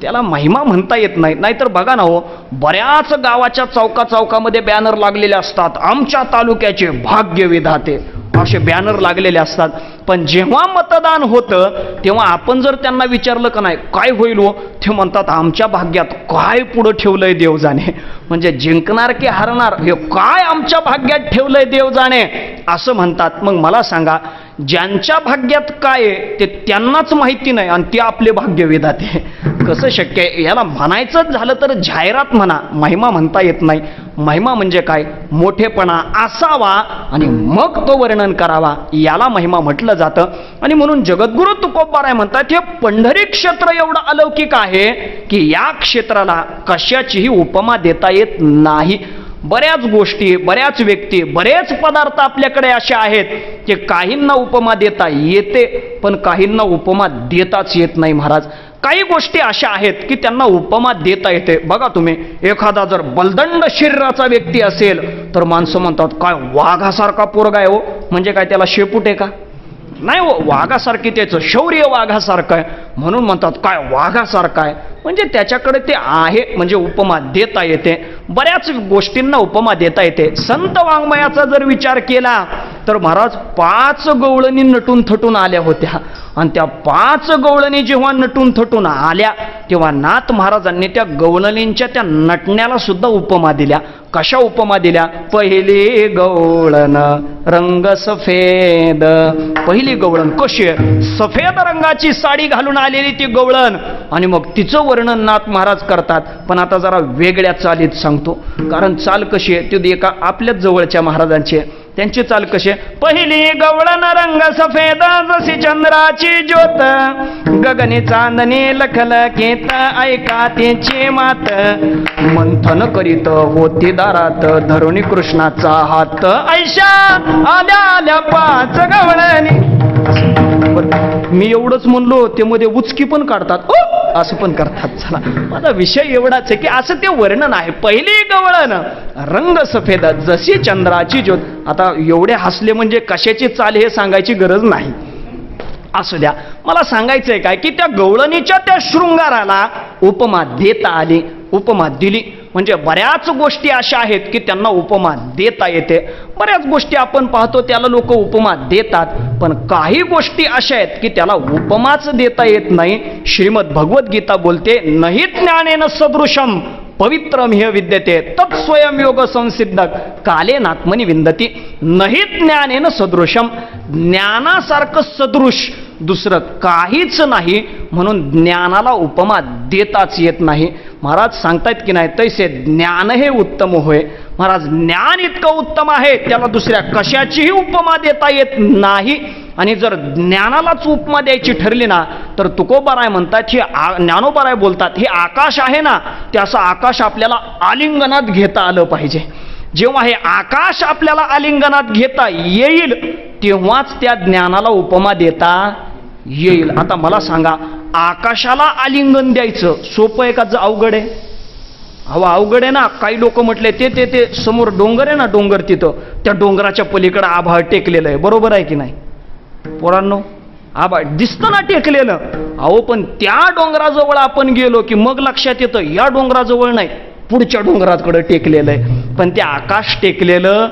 त्याला महिमा म्हणता येत नाही. नाहीतर बघा ना हो, बऱ्याच गावाच्या चौकामध्ये बॅनर लागलेले असतात, आमच्या तालुक्याचे भाग्य विधाते असे बॅनर लागलेले असतात. पण जेव्हा मतदान होतं तेव्हा आपण जर त्यांना विचारलं का नाही काय होईल हो, ते म्हणतात आमच्या भाग्यात काय पुढं ठेवलंय देव जाणे. म्हणजे जिंकणार की हारणार हे काय आमच्या भाग्यात ठेवलंय देव जाणे असं म्हणतात. मग मला सांगा, ज्यांच्या भाग्यात काय आहे ते त्यांनाच माहिती नाही आणि ते आपले भाग्य विधाते. कसं शक्य आहे? याला म्हणायचं झालं तर जाहिरात म्हणा, महिमा म्हणता येत नाही. महिमा म्हणजे काय? मोठेपणा असावा आणि मग तो वर्णन करावा, याला महिमा म्हटलं जातं. आणि म्हणून जगद्गुरु तुकोबाराय म्हणतात हे पंढरी क्षेत्र एवढं अलौकिक आहे की या क्षेत्राला कशाचीही उपमा देता येत नाही. बऱ्याच गोष्टी, बऱ्याच व्यक्ती, बरेच पदार्थ आपल्याकडे असे आहेत की काहींना उपमा देता येते पण काहींना उपमा देताच येत नाही महाराज. काही गोष्टी अशा आहेत की त्यांना उपमा देता येते. बघा तुम्ही, एखादा जर बलदंड शरीराचा व्यक्ती असेल तर माणसं म्हणतात काय वाघासारखा पोरगा आहे हो, म्हणजे काय त्याला शेपूट आहे का? नाही हो, वाघासारखी त्याचं शौर्य वाघासारखं आहे म्हणून म्हणतात काय वाघासारखं आहे, म्हणजे त्याच्याकडे ते आहे, म्हणजे उपमा देता येते. बऱ्याच गोष्टींना उपमा देता येते. संत वाङ्मयाचा जर विचार केला तर महाराज 5 गवळणी नटून थटून आल्या होत्या आणि त्या 5 गवळणी जेव्हा नटून थटून आल्या तेव्हा नाथ महाराजांनी त्या गवळणींच्या त्या नटण्याला सुद्धा उपमा दिल्या. कशा उपमा दिल्या? पहिली गवळण रंग सफेद. पहिली गवळण कशी आहे? सफेद रंगाची साडी घालून आलेली ती गवळण आणि मग तिचं वर्णन नाथ महाराज करतात. पण आता जरा वेगळ्या चालीत सांगतो, कारण चाल कशी आहे ती एका आपल्याच जवळच्या महाराजांची आहे. त्यांची चाल कशी आहे? पहिली गवळण रंग सफेद जशी चंद्राची ज्योत, गगनी चांदणी लखलकीत ऐका त्याची मात, मंथन करीत होती दारात धरुणी कृष्णाचा हात, ऐशा आल्या आल्या 5 गवळणी. मी एवढंच म्हणलो ते मध्ये उचकी पण काढतात, असं पण करतात. चला, माझा विषय एवढाच आहे की असं ते वर्णन आहे. पहिली गवळण रंग सफेद जशी चंद्राची ज्योत. आता एवढे हसले म्हणजे कशाची चाल हे सांगायची गरज नाही, असू द्या. मला सांगायचंय काय की त्या गवळणीच्या त्या शृंगाराला उपमा देता आली, उपमा दिली. म्हणजे बऱ्याच गोष्टी अशा आहेत की त्यांना उपमा देता येते. बऱ्याच गोष्टी आपण पाहतो त्याला लोक उपमा देतात, पण काही गोष्टी अशा आहेत की त्याला उपमाच देता येत नाही. श्रीमद भगवद्गीता बोलते नहि ज्ञानेन सदृशम पवित्रमिह विद्यते तत्स्वयं योग संसिद्धक कालेनात्मनि विंदती. नहि ज्ञानेन सदृशम, ज्ञानासारखं सदृश दुसरं काहीच नाही, म्हणून ज्ञानाला उपमा देताच येत नाही. महाराज सांगतायत की नाही तैसे ज्ञान हे उत्तम होय. महाराज ज्ञान इतकं उत्तम आहे त्याला दुसऱ्या कशाचीही उपमा देता येत नाही. आणि जर ज्ञानालाच उपमा द्यायची ठरली ना तर तुकोबाराय म्हणतात, हे ज्ञानोबाराय बोलतात, हे आकाश आहे ना ते असं आकाश आपल्याला आलिंगनात घेता आलं पाहिजे. जेव्हा हे आकाश आपल्याला आलिंगनात घेता येईल तेव्हाच त्या ज्ञानाला उपमा देता येईल. आता मला सांगा, आकाशाला आलिंगन द्यायचं सोपं आहे का अवघड आहे? अहो अवघड आहे ना. काही लोक म्हटले ते समोर डोंगर आहे ना, डोंगर तिथं त्या डोंगराच्या पलीकडे आभाळ टेकलेलं आहे. बरोबर आहे की नाही पोरांनो? आभाळ दिसतं ना टेकलेलं. अहो पण त्या डोंगराजवळ आपण गेलो की मग लक्षात येतं या डोंगराजवळ नाही, पुढच्या डोंगराकडे टेकलेलं आहे. पण ते आकाश टेकलेलं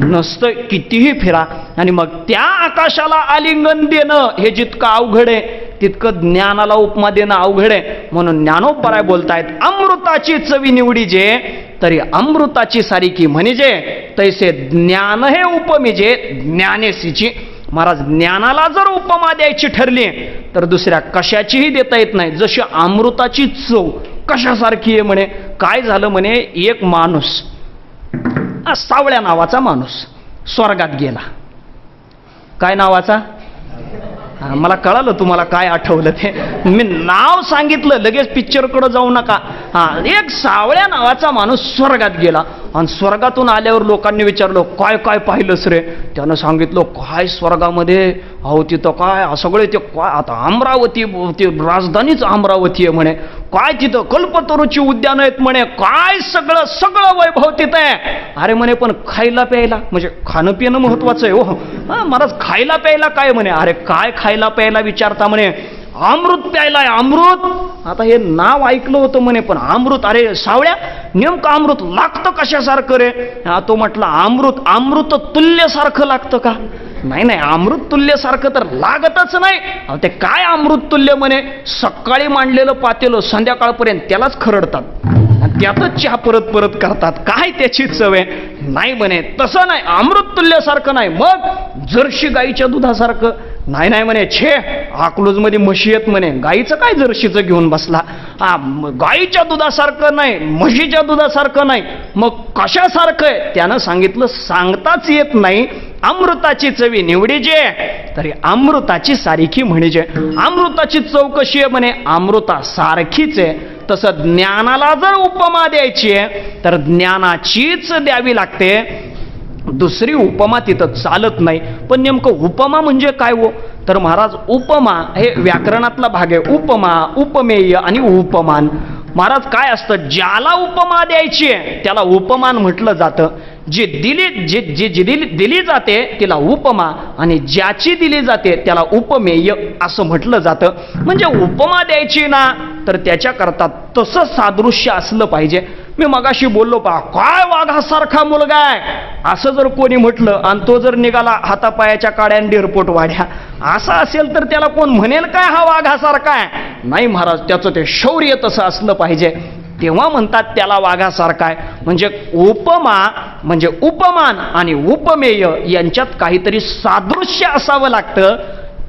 नसतं, कितीही फिरा. आणि मग त्या आकाशाला आलिंगन देणं हे जितकं अवघड आहे तितकं ज्ञानाला उपमा देणं अवघड आहे. म्हणून ज्ञानोबाराय बोलतायत, अमृताची चवी निवडी जे तरी अमृताची सारिकी म्हणजे तैसे ज्ञान हे उपमिजे ज्ञानेसीची. महाराज ज्ञानाला जर उपमा द्यायची ठरली तर दुसऱ्या कशाचीही देता येत नाही. जशी अमृताची चव कशासारखी आहे म्हणे. काय झालं म्हणे, एक माणूस सावळ्या नावाचा माणूस स्वर्गात गेला. काय नावाचा? मला कळालं तुम्हाला काय आठवलं ते. मी नाव सांगितलं लगेच पिक्चरकडे जाऊ नका. एक सावळ्या नावाचा माणूस स्वर्गात गेला आणि स्वर्गातून आल्यावर लोकांनी विचारलं काय काय पाहिलंस रे? त्यानं सांगितलं काय स्वर्गामध्ये, अहो तिथं काय सगळे ते काय, आता अमरावती ते राजधानीच अमरावती आहे म्हणे, काय तिथं कल्पतरूची उद्यान आहेत म्हणे, काय सगळं सगळं वैभव तिथं आहे. अरे म्हणे पण खायला प्यायला, म्हणजे खाणं पिणं महत्वाचं आहे हो महाराज. खायला प्यायला काय म्हणे? अरे काय खायला प्यायला विचारता म्हणे, अमृत प्यायलाय अमृत. आता हे नाव ऐकलं होतं म्हणे, पण अमृत, अरे सावळ्या नेमकं अमृत लागतं कशासारखं रे? तो म्हटलं अमृत अमृत तुल्यसारखं लागतं का? नाही नाही, अमृत तुल्यसारखं तर लागतच नाही. ते काय अमृत तुल्य म्हणे, सकाळी मांडलेलं पातेलं संध्याकाळपर्यंत त्यालाच खरडतात. आणि त्यातच चहा परत परत करतात. काय त्याची चव आहे? नाही म्हणे, तसं नाही, अमृत तुल्यासारखं नाही. मग जर्शी गाईच्या दुधासारखं? नाही नाही म्हणे, छे, अकलूज मध्ये म्हशी आहेत म्हणे, गाईचं काय जर्शीचं घेऊन बसला? गाईच्या दुधासारखं नाही, म्हशीच्या दुधासारखं नाही, मग कशासारखं आहे? त्यानं सांगितलं, सांगताच येत नाही. अमृताची चवी निवडीचे, तरी अमृताची सारखी म्हणजे. अमृताची चव कशी आहे म्हणे? अमृता सारखीच आहे. तसं ज्ञानाला जर उपमा द्यायची आहे तर ज्ञानाचीच द्यावी लागते, दुसरी उपमा तिथं चालत नाही. पण नेमकं उपमा म्हणजे काय हो? तर महाराज, उपमा हे व्याकरणातला भाग आहे. उपमा, उपमेय आणि उपमान. महाराज काय असतं? ज्याला उपमा द्यायची आहे त्याला उपमान म्हटलं जातं. जी दिली जाते तिला उपमा, आणि ज्याची दिली जाते त्याला उपमेय असं म्हटलं जातं. म्हणजे उपमा द्यायची ना तर त्याच्याकरता तसं सादृश्य असलं पाहिजे. मी मगाशी बोललो पहा, काय वाघासारखा मुलगा आहे असं जर कोणी म्हटलं आणि तो जर निघाला हातापायाच्या काड्या डेरपोट वाढ्या, असं असेल तर त्याला कोण म्हणेल काय हा वाघासारखा आहे? नाही महाराज, त्याचं ते शौर्य तसं असलं पाहिजे, तेव्हा म्हणतात त्याला वाघासारखा आहे. म्हणजे उपमा म्हणजे उपमान आणि उपमेय यांच्यात काहीतरी सादृश्य असावं लागतं,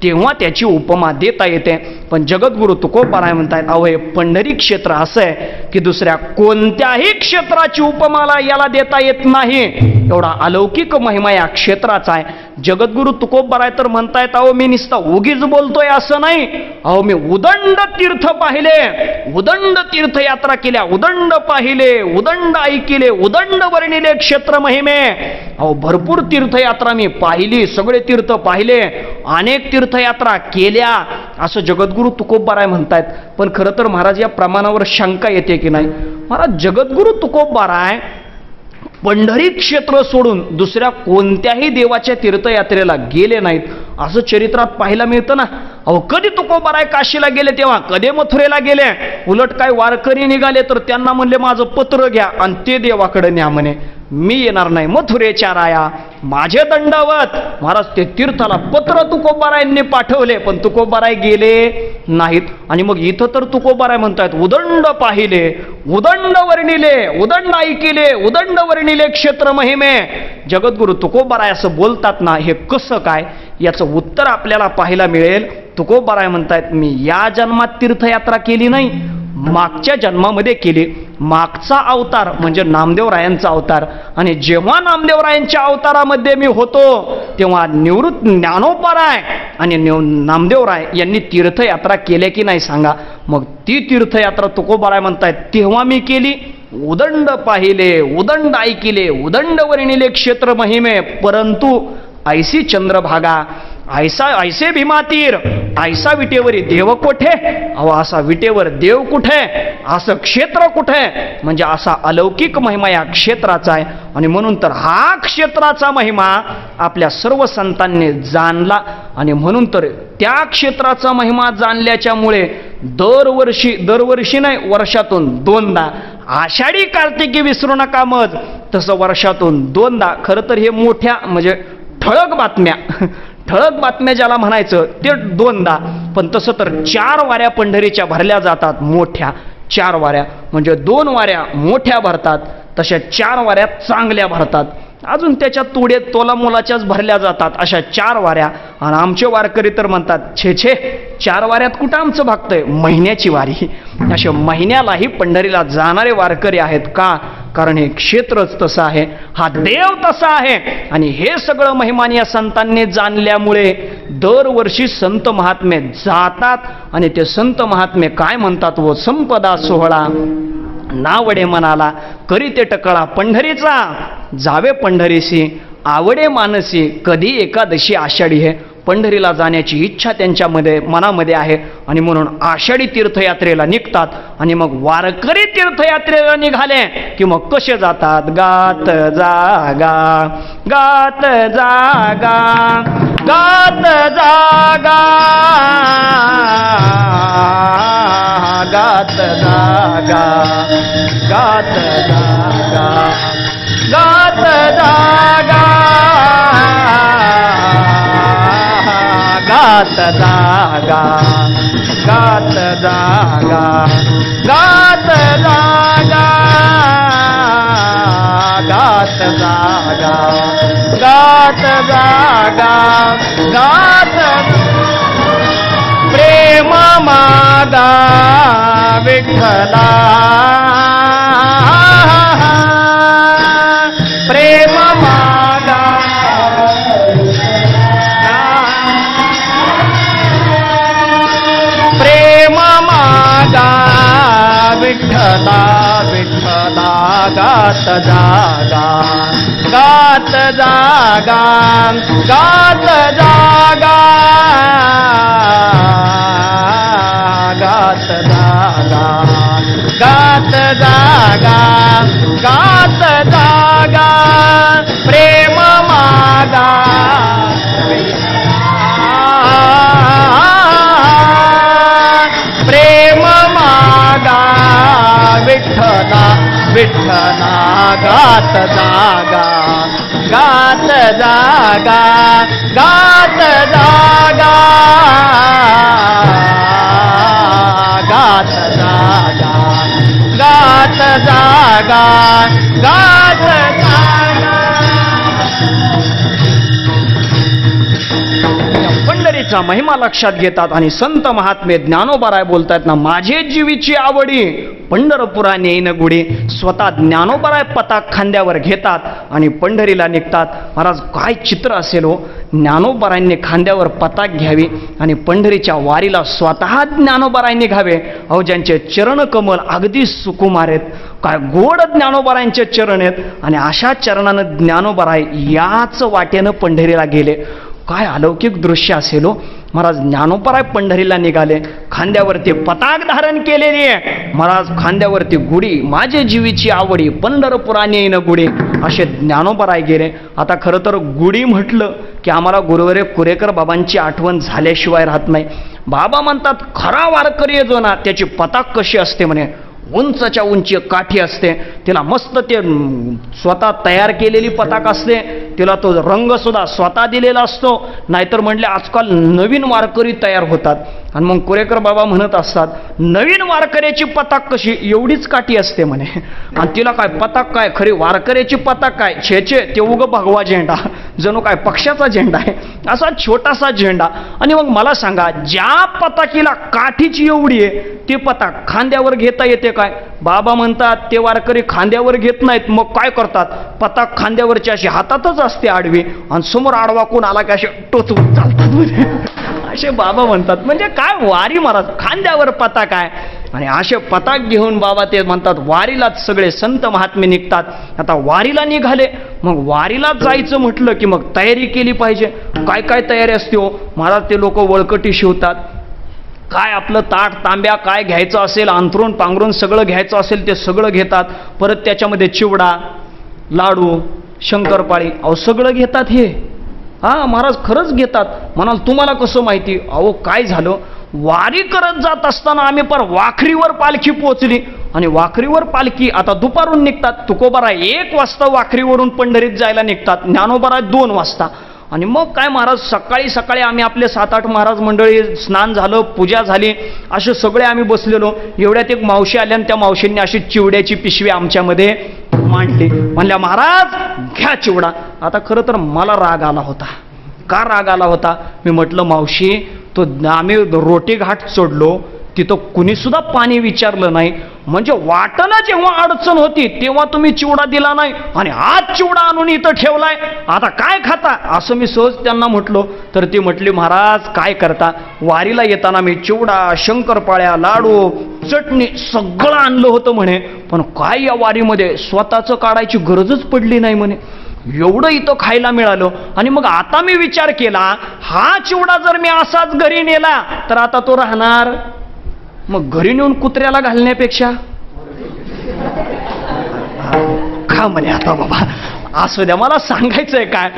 तेव्हा त्याची उपमा देता येते. पण जगद्गुरु तुकोबाराय म्हणतायत, अहो हे पंढरी क्षेत्र असं आहे की दुसऱ्या कोणत्याही क्षेत्राची उपमाला याला देता येत नाही. एवढा अलौकिक महिमा या क्षेत्राचा आहे. जगद्गुरु तुकोबाराय तर म्हणतायत, अहो मी नुसता उगीच बोलतोय असं नाही, अहो मी उदंड तीर्थ पाहिले, उदंड तीर्थयात्रा केल्या, उदंड पाहिले, उदंड ऐकिले, उदंड वर्णिले क्षेत्र महिमे. अहो भरपूर तीर्थयात्रा मी पाहिली, सगळे तीर्थ पाहिले, अनेक तीर्थयात्रा केल्या असं जगद्गुरु तुकोबाराय म्हणतायत. पण खरं तर महाराज या प्रमाणावर शंका येते की नाही? महाराज जगद्गुरु तुकोबाराय पंढरी क्षेत्र सोडून दुसऱ्या कोणत्याही देवाच्या तीर्थयात्रेला गेले नाहीत असं चरित्रात पाहायला मिळतं ना. अहो कधी तुकोबाराय काशीला गेले तेव्हा, कधी मथुरेला गेले, उलट काय वारकरी निघाले तर त्यांना म्हणले माझं पत्र घ्या आणि ते देवाकडे न्या म्हणे, मी येणार नाही, मथुरेच्या राया माझे दंडवत. महाराज ते तीर्थाला पत्र तुकोबारायांनी पाठवले पण तुकोबाराय गेले नाहीत. आणि मग इथं तर तुकोबाराय म्हणतायत, उदंड पाहिले, उदंड वर्णिले, उदंड ऐकिले, उदंड वर्णिले क्षेत्र महिमे. जगद्गुरु तुकोबाराय असं बोलतात ना, हे कसं काय? याचं उत्तर आपल्याला पाहायला मिळेल. तुकोबाराय म्हणतायत, मी या जन्मात तीर्थयात्रा केली नाही, मागच्या जन्मामध्ये केली. मागचा अवतार म्हणजे नामदेवरायांचा अवतार, आणि जेव्हा नामदेवरायांच्या अवतारामध्ये मी होतो तेव्हा निवृत्त ज्ञानोबाराय आणि नामदेवराय यांनी तीर्थयात्रा केल्या की नाही सांगा? मग ती तीर्थयात्रा तुकोबाराय म्हणतायत तेव्हा मी केली. उदंड पाहिले, उदंड ऐकिले, उदंड वर्णिले क्षेत्र महिमे, परंतु ऐसी चंद्रभागा, ऐसे भीमातीर, ऐसा विटेवरी देव कोठे? अहो असा विटेवर देव कुठे? असं क्षेत्र कुठे? म्हणजे असा अलौकिक महिमा या क्षेत्राचा आहे. आणि म्हणून तर हा क्षेत्राचा महिमा आपल्या सर्व संतांनी जाणला, आणि म्हणून तर त्या क्षेत्राचा महिमा जाणल्याच्यामुळे दरवर्षी नाही, वर्षातून 2दा आषाढी कार्तिकी विसरू नका मज, तसं वर्षातून 2दा. खरं तर हे मोठ्या म्हणजे ठळक बातम्या ज्याला म्हणायचं ते 2दा, पण तसं तर 4 वाऱ्या पंढरीच्या भरल्या जातात, मोठ्या 4 वाऱ्या. म्हणजे 2 वाऱ्या मोठ्या भरतात, तशा 4 वाऱ्या चांगल्या भरतात, अजून त्याच्या तोडे तोलामोलाच्याच भरल्या जातात अशा 4 वाऱ्या. आणि आमचे वारकरी तर म्हणतात, छे 4 वाऱ्यात कुठं आमचं भागतंय, महिन्याची वारी. अशा महिन्यालाही पंढरीला जाणारे वारकरी आहेत का? कारण हे क्षेत्रच तसं आहे, हा देव तसा आहे. आणि हे सगळं महिमान या संतांनी जाणल्यामुळे दरवर्षी संत महात्मे जातात. आणि ते संत महात्मे काय म्हणतात? व संपदा सोहळा नावडे मनाला, करीते टकळा पंढरीचा, जावे पंढरीसी आवडे मानसी, कधी एकादशी आषाढी हे. पंढरीला जाण्याची इच्छा त्यांच्या मनामध्ये आहे, आणि म्हणून आषाढी तीर्थयात्रेला निघतात. आणि मग वारकरी तीर्थयात्रेला निघाले की मग कसे जातात? गात जागा, गात जागा, गात जागा, गात जागा, गात जागा, गात जागा, गात जागा, गात जागा, गात जागा. जागा, गात जागा, गात प्रेम मागा विठ्ठला, प्रेम मागा, प्रेम मागा विठ्ठला, विठ्ठला गात जागा, गात जागा, गात जागा, गात जागा, गात जागा, गात जागा, प्रेम मागा प्रेम मागा विठ्ठला, विठ्ठला गात जागा, गात जागा, गात जागा, गात जागा, गात जागा, गात जागा. पंढरीचा महिमा लक्षात घेतात आणि संत महात्मे ज्ञानोबाराय बोलतायत ना, माझे जीवीची आवडी पंढरपुरा नेईन गुढी. स्वतः ज्ञानोबाराय पताक खांद्यावर घेतात आणि पंढरीला निघतात. महाराज काय चित्र असेल हो, ज्ञानोबारायांनी खांद्यावर पताक घ्यावी आणि पंढरीच्या वारीला स्वतः ज्ञानोबाराय निघावे. अहो ज्यांचे चरण कमल अगदी सुकुमार आहेत, काय गोड ज्ञानोबारायांचे चरण आहेत आणि अशा चरणानं ज्ञानोबाराय याच वाटेनं पंढरीला गेले. काय अलौकिक दृश्य असेल हो. महाराज ज्ञानोबाराय पंढरीला निघाले, खांद्यावरती पताक धारण केलेली आहे. महाराज खांद्यावरती गुढी, माझे जीवीची आवडी पंढरपुरा नेईन गुढी, असे ज्ञानोबाराय गेले. आता खरं तर गुढी म्हटलं की आम्हाला गुरुवरे कुरेकर बाबांची आठवण झाल्याशिवाय राहत नाही. बाबा म्हणतात खरा वारकरी जो ना त्याची पताक कशी असते म्हणे, उंचच्या उंची काठी असते, तिला मस्त ते स्वतः तयार केलेली पताक असते, तिला तो रंग सुद्धा स्वतः दिलेला असतो. नाहीतर म्हटले आजकाल नवीन वारकरी तयार होतात आणि मग कुरेकर बाबा म्हणत असतात नवीन वारकऱ्याची पताक कशी, एवढीच काठी असते म्हणे. आणि तिला काय पताक काय, खरी वारकऱ्याची पताक काय, छेचे ते उग भगवा झेंडा, जणू काय पक्षाचा झेंडा आहे, असा छोटासा झेंडा. आणि मग मला सांगा, ज्या पताकीला काठीची एवढी आहे ती पताक खांद्यावर घेता येते काय? बाबा म्हणतात ते वारकरी खांद्यावर घेत नाहीत, मग काय करतात, पताक खांद्यावरची अशी हातातच असते आडवी आणि समोर आडवा कोण आला की असे टोचून चालतात म्हणजे असे बाबा म्हणतात. म्हणजे काय वारी महाराज, खांद्यावर पताक आहे. आणि असे पताक घेऊन बाबा ते म्हणतात वारीलाच सगळे संत महात्मे निघतात. आता वारीला निघाले, मग वारीला जायचं म्हटलं की मग तयारी केली पाहिजे. काय काय तयारी असते हो महाराज, ते लोक वळकटी शिवतात, काय आपलं ताट तांब्या काय घ्यायचं असेल, अंथरून पांघरून सगळं घ्यायचं असेल ते सगळं घेतात. परत त्याच्यामध्ये चिवडा, लाडू, शंकरपाळी, अहो सगळं घेतात हे. हा महाराज खरंच घेतात. म्हणाल तुम्हाला कसं माहिती? अहो काय झालं, वारी करत जात असताना आम्ही पर वाखरीवर पालखी पोचली आणि वाखरीवर पालखी आता दुपारून निघतात. तुकोबाराय 1 वाजता वाखरीवरून पंढरीत जायला निघतात, ज्ञानोबाराय 2 वाजता. आणि मग काय महाराज सकाळी सकाळी आम्ही आपले 7-8 महाराज मंडळी, स्नान झालं, पूजा झाली, असे सगळे आम्ही बसलेलो. एवढ्यात एक मावशी आल्या आणि त्या मावशींनी अशी चिवड्याची पिशवी आमच्यामध्ये मांडली. म्हणल्या महाराज घ्या चिवडा. आता खरं तर मला राग आला होता. का राग आला होता? मी म्हटलं मावशी, तो आम्ही रोटी घाट चढलो, तिथं कुणीसुद्धा पाणी विचारलं नाही, म्हणजे वाटणं जेव्हा अडचण होती तेव्हा तुम्ही चिवडा दिला नाही आणि आज चिवडा आणून इथं ठेवलाय, आता काय खाता? असं मी सहज त्यांना म्हटलो. तर ती म्हटली महाराज काय करता, वारीला येताना मी चिवडा, शंकरपाळ्या, लाडू, चटणी सगळं आणलं होतं म्हणे, पण काय या वारीमध्ये स्वतःचं काढायची गरजच पडली नाही म्हणे, एवढं इथं खायला मिळालं. आणि मग आता मी विचार केला, हा चिवडा जर मी असाच घरी नेला तर आता तो राहणार, मग घरी नेऊन कुत्र्याला घालण्यापेक्षा का म्हणे. आता बाबा असू द्या, मला सांगायचंय काय,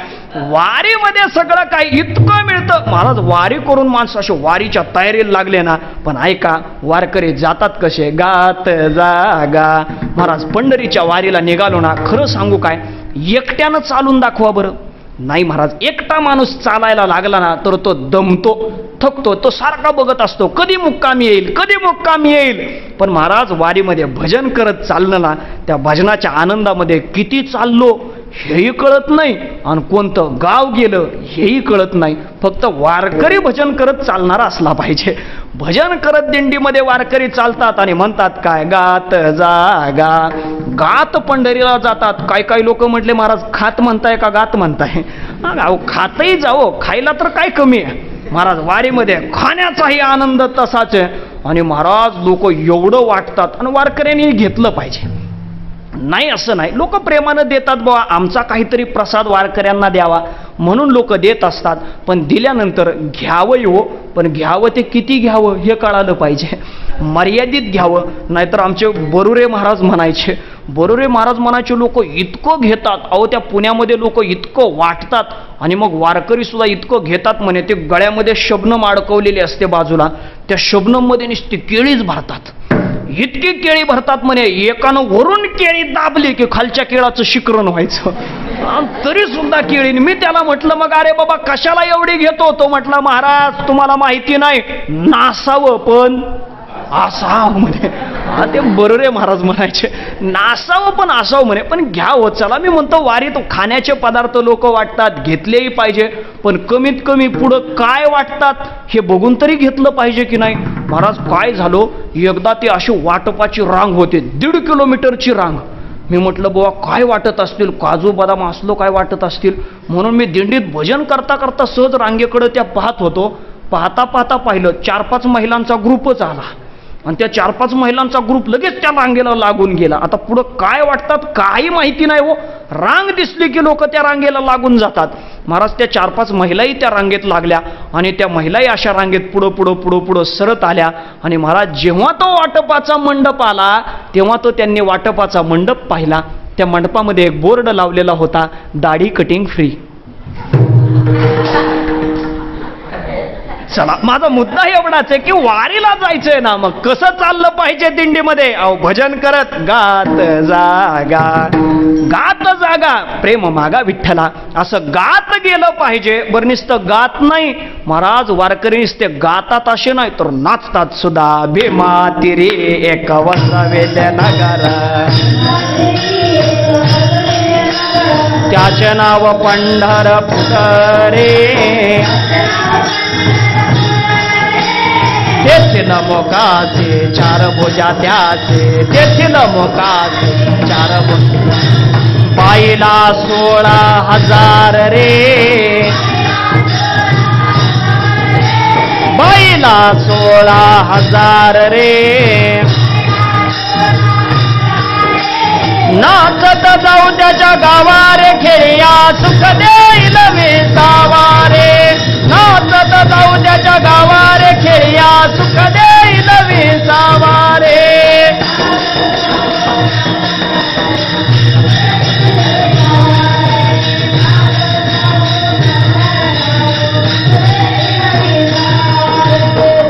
वारीमध्ये सगळं काय इतकं मिळतं महाराज. वारी करून माणसं असे वारीच्या तयारीला लागले ना. पण ऐका, वारकरी जातात कसे, गात जागा. महाराज पंढरीच्या वारीला निघालो ना, खरं सांगू काय, एकट्यानं चालून दाखवा बरं. नाही महाराज, एकटा माणूस चालायला लागला ना तर तो दमतो, थकतो, तो सारखा बघत असतो कधी मुक्कामी येईल, कधी मुक्कामी येईल. पण महाराज वारीमध्ये भजन करत चाललं ना, त्या भजनाच्या आनंदामध्ये किती चाललो, हेही कळत नाही आणि कोणतं गाव गेलं हेही कळत नाही. फक्त वारकरी भजन करत चालणारा असला पाहिजे. भजन करत दिंडीमध्ये वारकरी चालतात आणि म्हणतात काय, गात जागा. गात पंढरीला जातात. काय काय लोक म्हटले, महाराज खात म्हणताय का गात म्हणताय? अहो खातही जावो, खायला तर काय कमी आहे महाराज. वारीमध्ये खाण्याचाही आनंद तसाच आहे. आणि महाराज लोक एवढं वाटतात आणि वारकऱ्यांनी घेतलं पाहिजे. नाही असं नाही, लोक प्रेमानं देतात, बाबा आमचा काहीतरी प्रसाद वारकऱ्यांना द्यावा म्हणून लोक देत असतात. पण दिल्यानंतर घ्यावं हो, पण घ्यावं ते किती घ्यावं हे कळालं पाहिजे. मर्यादित घ्यावं. नाहीतर आमचे बरुरे महाराज म्हणायचे, बरुरे महाराज म्हणायचे लोक इतकं घेतात. अहो त्या पुण्यामध्ये लोक इतकं वाटतात आणि मग वारकरी सुद्धा इतकं घेतात म्हणे, ते गळ्यामध्ये शबनम अडकवलेली असते बाजूला, त्या शबनममध्ये नुसती केळीच भरतात. इतकी केळी भरतात म्हणे, एकानं वरून केळी दाबली की खालच्या केळाचं शिकरण व्हायचं. तरी सुद्धा केळी. मी त्याला म्हटलं मग अरे बाबा कशाला एवढी घेतो? तो म्हटला महाराज तुम्हाला माहिती नाही, नासावं पण असावं म्हणे. ते बरोरे महाराज म्हणायचे, नासावं पण असावं म्हणे, पण घ्यावं. चला मी म्हणतो वारीत खाण्याचे पदार्थ लोक वाटतात, घेतलेही पाहिजे, पण कमीत कमी पुढं काय वाटतात हे बघून तरी घेतलं पाहिजे की नाही. महाराज काय झालो, एकदा ती अशी वाटपाची रांग होते, 1.5 किलोमीटरची रांग. मी म्हटलं बुवा काय वाटत असतील, काजू बदाम असलो काय वाटत असतील. म्हणून मी दिंडीत भजन करता करता सहज रांगेकडे त्या पाहत होतो. पाहता पाहता पाहिलं 4-5 महिलांचा ग्रुपच आला आणि त्या 4-5 महिलांचा ग्रुप लगेच त्या रांगेला लागून गेला. आता पुढं काय वाटतात काही माहिती नाही हो. रांग दिसली की लोक त्या रांगेला लागून जातात. महाराज त्या 4-5 महिलाही त्या रांगेत लागल्या आणि त्या महिलाही अशा रांगेत पुढं पुढं पुढं पुढं सरत आल्या. आणि महाराज जेव्हा तो वाटपाचा मंडप आला तेव्हा तो त्यांनी वाटपाचा मंडप पाहिला. त्या मंडपामध्ये एक बोर्ड लावलेला होता, दाढी कटिंग फ्री. चला माझा मुद्दा एवढाच आहे की वारीला जायचंय ना, मग कसं चाललं पाहिजे दिंडीमध्ये? अहो भजन करत गात जागा, गात जागा प्रेम मागा विठ्ठला, असं गात गेलं पाहिजे. बरं नुसतं गात नाही महाराज, वारकरी नुसते गातात असे नाही तर नाचतात सुद्धा. भीमा तिरे एक वसावेल्या नगारा, त्याचे नाव पंढरपूर रे. तेथील मोकाचे 4 भुजा त्याचे, तेथील मोकाचे 4 भुजा. बाईला 16,000 रे, बाईला 16,000 रे. नाचत जाऊ त्याच्या गावारे, खेळ्या सुख देईल विसावारे. नाचत जाऊ त्याच्या गावारे, खेळ्या सुख देईल विसावारे.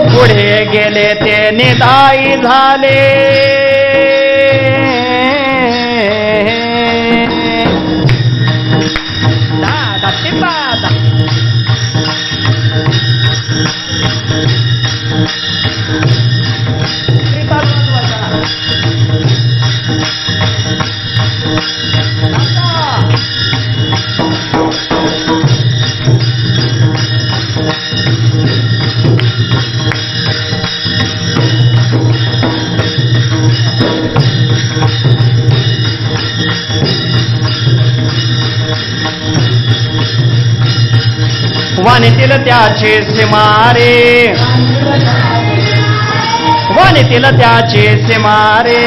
पुढे गेले ते निदाई झाले, वाणीतील त्याचे सीमारे, वाणीतील त्याचे सीमारे.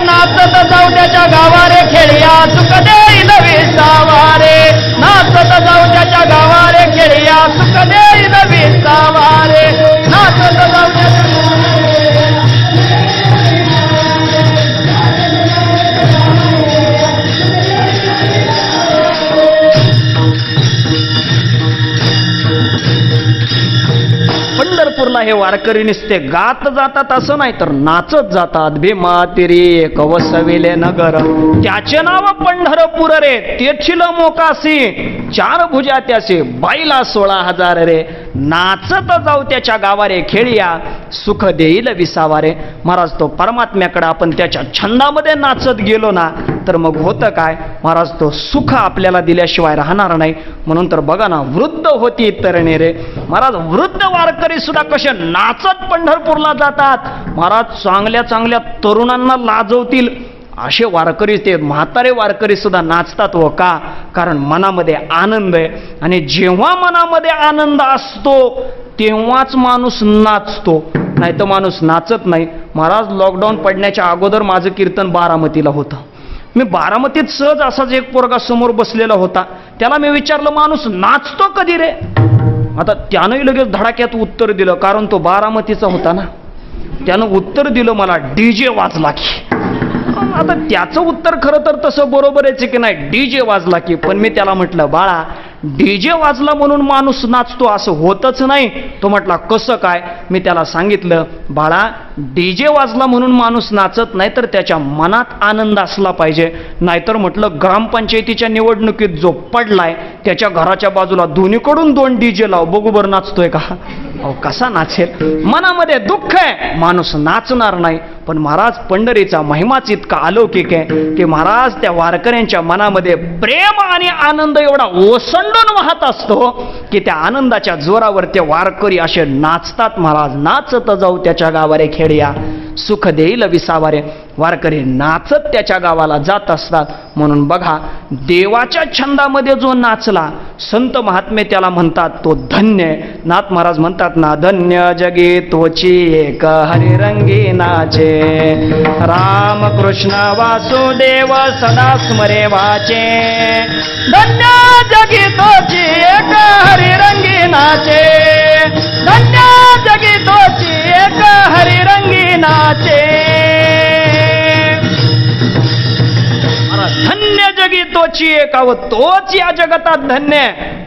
नाचत जाऊ त्याच्या गावारे, खेळ्या सुख देईल विसावारे. नाचत जाऊ त्याच्या गावारे, खेळ्या सुख देईल विसावारे. नाचत जाऊ पंढरपूरला हे वारकरी नुसते गात जातात असं नाही तर नाचत जातात. भीमा तिरी कवसविले नगर, त्याचे नाव पंढरपूर रे. तेथील मोकासी 4 भुजा त्याचे, बाईला 16,000 रे. नाचत जाऊ त्याच्या गावारे खेळिया, सुख देईल विसावारे. महाराज तो परमात्म्याकडे आपण त्याच्या छंदामध्ये नाचत गेलो ना तर मग होतं काय महाराज, तो सुख आपल्याला दिल्याशिवाय राहणार नाही. म्हणून तर बघा ना, वृद्ध होती तरणे रे. महाराज वृद्ध वारकरी सुद्धा कसे नाचत पंढरपूरला जातात. महाराज चांगल्या चांगल्या तरुणांना लाजवतील असे वारकरी, ते म्हातारे वारकरी सुद्धा नाचतात. व का? कारण मनामध्ये आनंद आहे. आणि जेव्हा मनामध्ये आनंद असतो तेव्हाच माणूस नाचतो, नाही तर माणूस नाचत नाही. महाराज लॉकडाऊन पडण्याच्या अगोदर माझं कीर्तन बारामतीला होतं. मी बारामतीत सहज असाच एक पोरगा समोर बसलेला होता. त्याला मी विचारलं, माणूस नाचतो कधी रे? आता त्यानंही लगेच धडाक्यात उत्तर दिलं, कारण तो बारामतीचा होता ना. त्यानं उत्तर दिलं मला, डीजे वाजला की. आता त्याचं उत्तर खरं तर तसं बरोबर आहे की नाही, डीजे वाजला की. पण मी त्याला म्हटलं, बाळा डीजे वाजला म्हणून माणूस नाचतो असं होतच नाही. तो म्हटला कसं काय? मी त्याला सांगितलं, बाळा डीजे वाजला म्हणून माणूस नाचत नाही, तर त्याच्या मनात आनंद असला पाहिजे. नाहीतर म्हटलं ग्रामपंचायतीच्या निवडणुकीत जो पडलाय त्याच्या घराच्या बाजूला दोन्हीकडून 2 डीजे लाव, बघू बरं नाचतोय का. अहो कसा नाचेल? मनामध्ये दुःख आहे, माणूस नाचणार नाही. पण महाराज पंढरीचा महिमाच इतका अलौकिक आहे की महाराज त्या वारकऱ्यांच्या मनामध्ये प्रेम आणि आनंद एवढा ओसंडून वाहत असतो की त्या आनंदाच्या जोरावर ते वारकरी असे नाचतात. महाराज नाचत जाऊ त्याच्या गावारे खेडिया, सुख देईल विसावारे. वारकरी नाचत त्याच्या गावाला जात असतात. म्हणून बघा, देवाच्या छंदामध्ये जो नाचला, संत महात्मे त्याला म्हणतात तो धन्य. नाथ महाराज म्हणतात ना, धन्य जगी तोची एक हरिरंगी नाचे, राम कृष्ण वासुदेव सदा स्मरे वाचे. धन्य जगी तोची एक हरिरंगी नाचे, धन्य जगी तोची एक हरिरंगी नाचे. धन्य जगी तोची एक, तोच या जगतात धन्य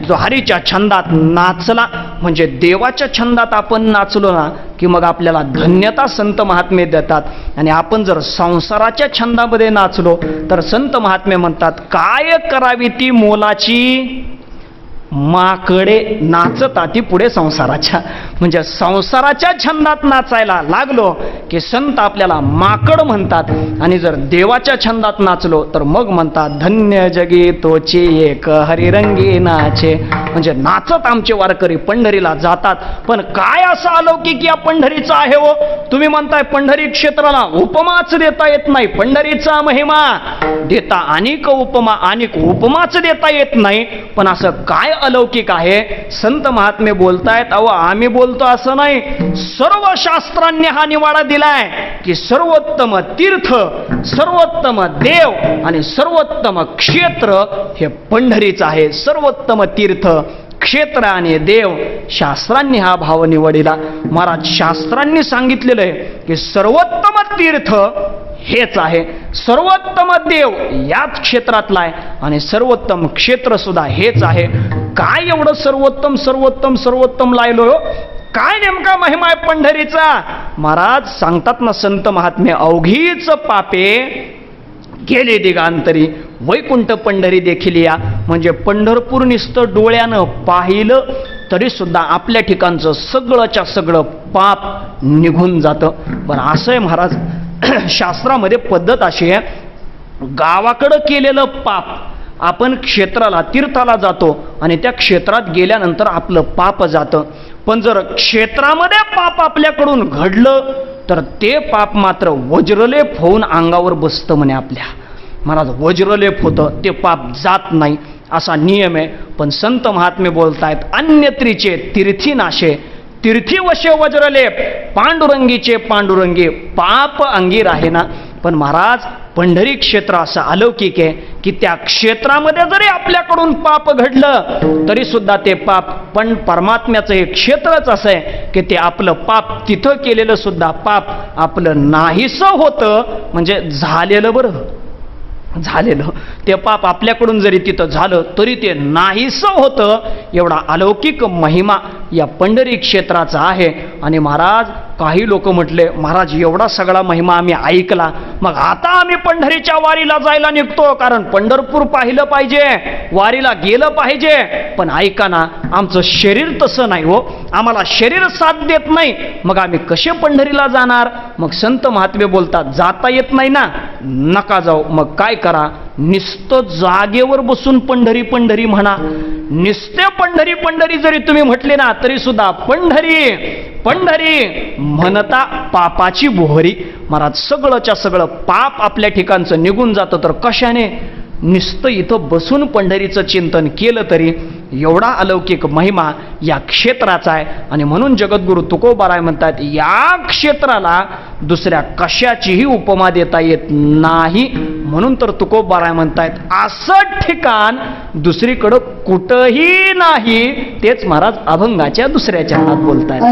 जो हरीच्या छंदात नाचला. म्हणजे देवाच्या छंदात आपण नाचलो ना की मग आपल्याला धन्यता संत महात्मे देतात. आणि आपण जर संसाराच्या छंदामध्ये नाचलो तर संत महात्मे म्हणतात, काय करावी ती मोलाची माकडे नाचता ती पुढे संसाराच्या. म्हणजे संसाराच्या छंदात नाचायला लागलो की संत आपल्याला माकड म्हणतात. आणि जर देवाच्या छंदात नाचलो तर मग म्हणतात, धन्य जगी तोची एक हरिरंगी नाचे. म्हणजे नाचत आमचे वारकरी पंढरीला जातात. पण काय असं अलौकिक या पंढरीचं आहे हो? तुम्ही म्हणताय पंढरी क्षेत्राला उपमाच देता येत नाही. पंढरीचा महिमा देता अनेक उपमा, अनेक उपमाच देता येत नाही. पण असं काय अलौकिक आहे? संत महात्मे बोलतायत, अहो आम्ही बोलतो असं नाही, सर्व शास्त्रांनी हा निवाडा दिलाय की सर्वोत्तम तीर्थ, सर्वोत्तम देव आणि सर्वोत्तम क्षेत्र हे पंढरीच आहे. सर्वोत्तम तीर्थ, क्षेत्र आणि देव, शास्त्रांनी हा भाव निवडिला. महाराज शास्त्रांनी सांगितलेलं आहे की सर्वोत्तम तीर्थ हेच आहे, सर्वोत्तम देव याच क्षेत्रातला आहे आणि सर्वोत्तम क्षेत्र सुद्धा हेच आहे. काय एवढं सर्वोत्तम सर्वोत्तम सर्वोत्तम लायलो? काय नेमका महिमा आहे पंढरीचा? महाराज सांगतात ना संत महात्मे, अवघीच पापे गेले दिगांतरी, वैकुंठ पंढरी देखील या. म्हणजे पंढरपूर नुसतं डोळ्यानं पाहिलं तरी सुद्धा आपल्या ठिकाणचं सगळंच्या सगळं पाप निघून जातं. पण असं आहे महाराज, शास्त्रामध्ये पद्धत अशी आहे, गावाकडं केलेलं पाप आपण क्षेत्राला तीर्थाला जातो आणि त्या क्षेत्रात गेल्यानंतर आपलं पाप जातं. पण जर क्षेत्रामध्ये पाप आपल्याकडून घडलं तर ते पाप मात्र वज्रलेप होऊन अंगावर बसतं म्हणे आपल्या. महाराज वज्रलेप होतं, ते पाप जात नाही असा नियम आहे. पण संत महात्मे बोलतायत, अन्यत्रीचे तीर्थी नाशे, तीर्थी वशे वज्रलेप, पांडुरंगीचे पांडुरंगी पाप अंगी राहे ना. पण महाराज पंढरी क्षेत्र असं अलौकिक आहे की त्या क्षेत्रामध्ये जरी आपल्याकडून पाप घडलं तरी सुद्धा ते पाप, पण परमात्म्याचं हे क्षेत्रच असं आहे की ते आपलं पाप, तिथं केलेलं सुद्धा पाप आपलं नाहीसं होतं. म्हणजे झालेलं, बरं झालेलं ते पाप आपल्याकडून जरी तिथं झालं तरी ते नाहीसं होतं. एवढा अलौकिक महिमा या पंढरी क्षेत्राचा आहे. आणि महाराज काही लोक म्हटले, महाराज एवढा सगळा महिमा आम्ही ऐकला मग आता आम्ही पंढरीच्या वारीला जायला निघतो, कारण पंढरपूर पाहिलं पाहिजे, वारीला गेलं पाहिजे. पण ऐका ना, आमचं शरीर तसं नाही हो, आम्हाला शरीर साथ देत नाही. मग आम्ही कसे पंढरीला जाणार? मग संत महात्मे बोलतात, जाता येत नाही ना, नका जाऊ. मग काय करा? नुसतं जागेवर बसून पंढरी पंढरी म्हणा. नुसते पंढरी पंढरी जरी तुम्ही म्हटले ना, तरी सुद्धा पंढरी पंढरी म्हणता पापाची बोहरी. महाराज, सगळंच्या सगळं पाप आपल्या ठिकाणचं निघून जातं. तर कशाने? नुसतं इथं बसून पंढरीचं चिंतन केलं तरी एवढा अलौकिक महिमा या क्षेत्राचा आहे. आणि म्हणून जगद्गुरु तुकोबाराय म्हणतात, या क्षेत्राला दुसऱ्या कशाचीही उपमा देता येत नाही. म्हणून तर तुकोबाराय म्हणतायत, असं ठिकाण दुसरीकडं कुठंही नाही. तेच महाराज अभंगाच्या दुसऱ्या चरणात बोलतायत.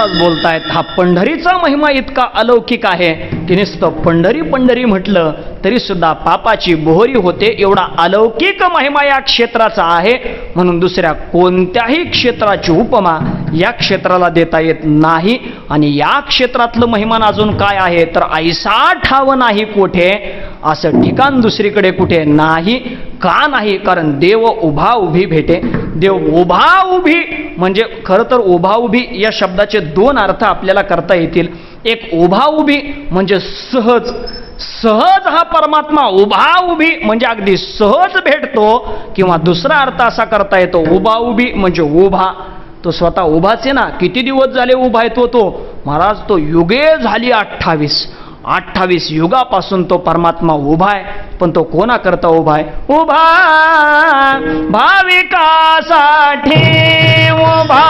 बोलतायत, हा पंढरीचा महिमा इतका अलौकिक आहे की नुसतं पंढरी पंढरी म्हटलं तरी सुद्धा पापाची बोहरी होते. एवढा अलौकिक महिमा या क्षेत्राचा आहे. म्हणून दुसऱ्या कोणत्याही क्षेत्राची उपमा या क्षेत्राला देता येत नाही. आणि या क्षेत्रातलं महिमान अजून काय आहे तर, ऐसा ठाव नाही कोठे, असं ठिकाण दुसरीकडे कुठे नाही. का नाही? कारण देव उभा उभी भेटे. देव उभा उभी म्हणजे खरं तर उभा उभी या शब्दाचे दोन अर्थ आपल्याला करता येतील. एक उभा उभी म्हणजे सहज सहज हा परमात्मा उभा उभी म्हणजे अगदी सहज भेटतो. किंवा दुसरा अर्थ असा करता येतो, उभा उभी म्हणजे उभा, तो स्वतः उभाच आहे ना. किती दिवस झाले उभा आहे तो महाराज? तो युगे झाली 28 युगापासून तो परमात्मा उभा आहे. पण तो कोणाकरता उभा आहे? उभा भाविकासाठी, उभा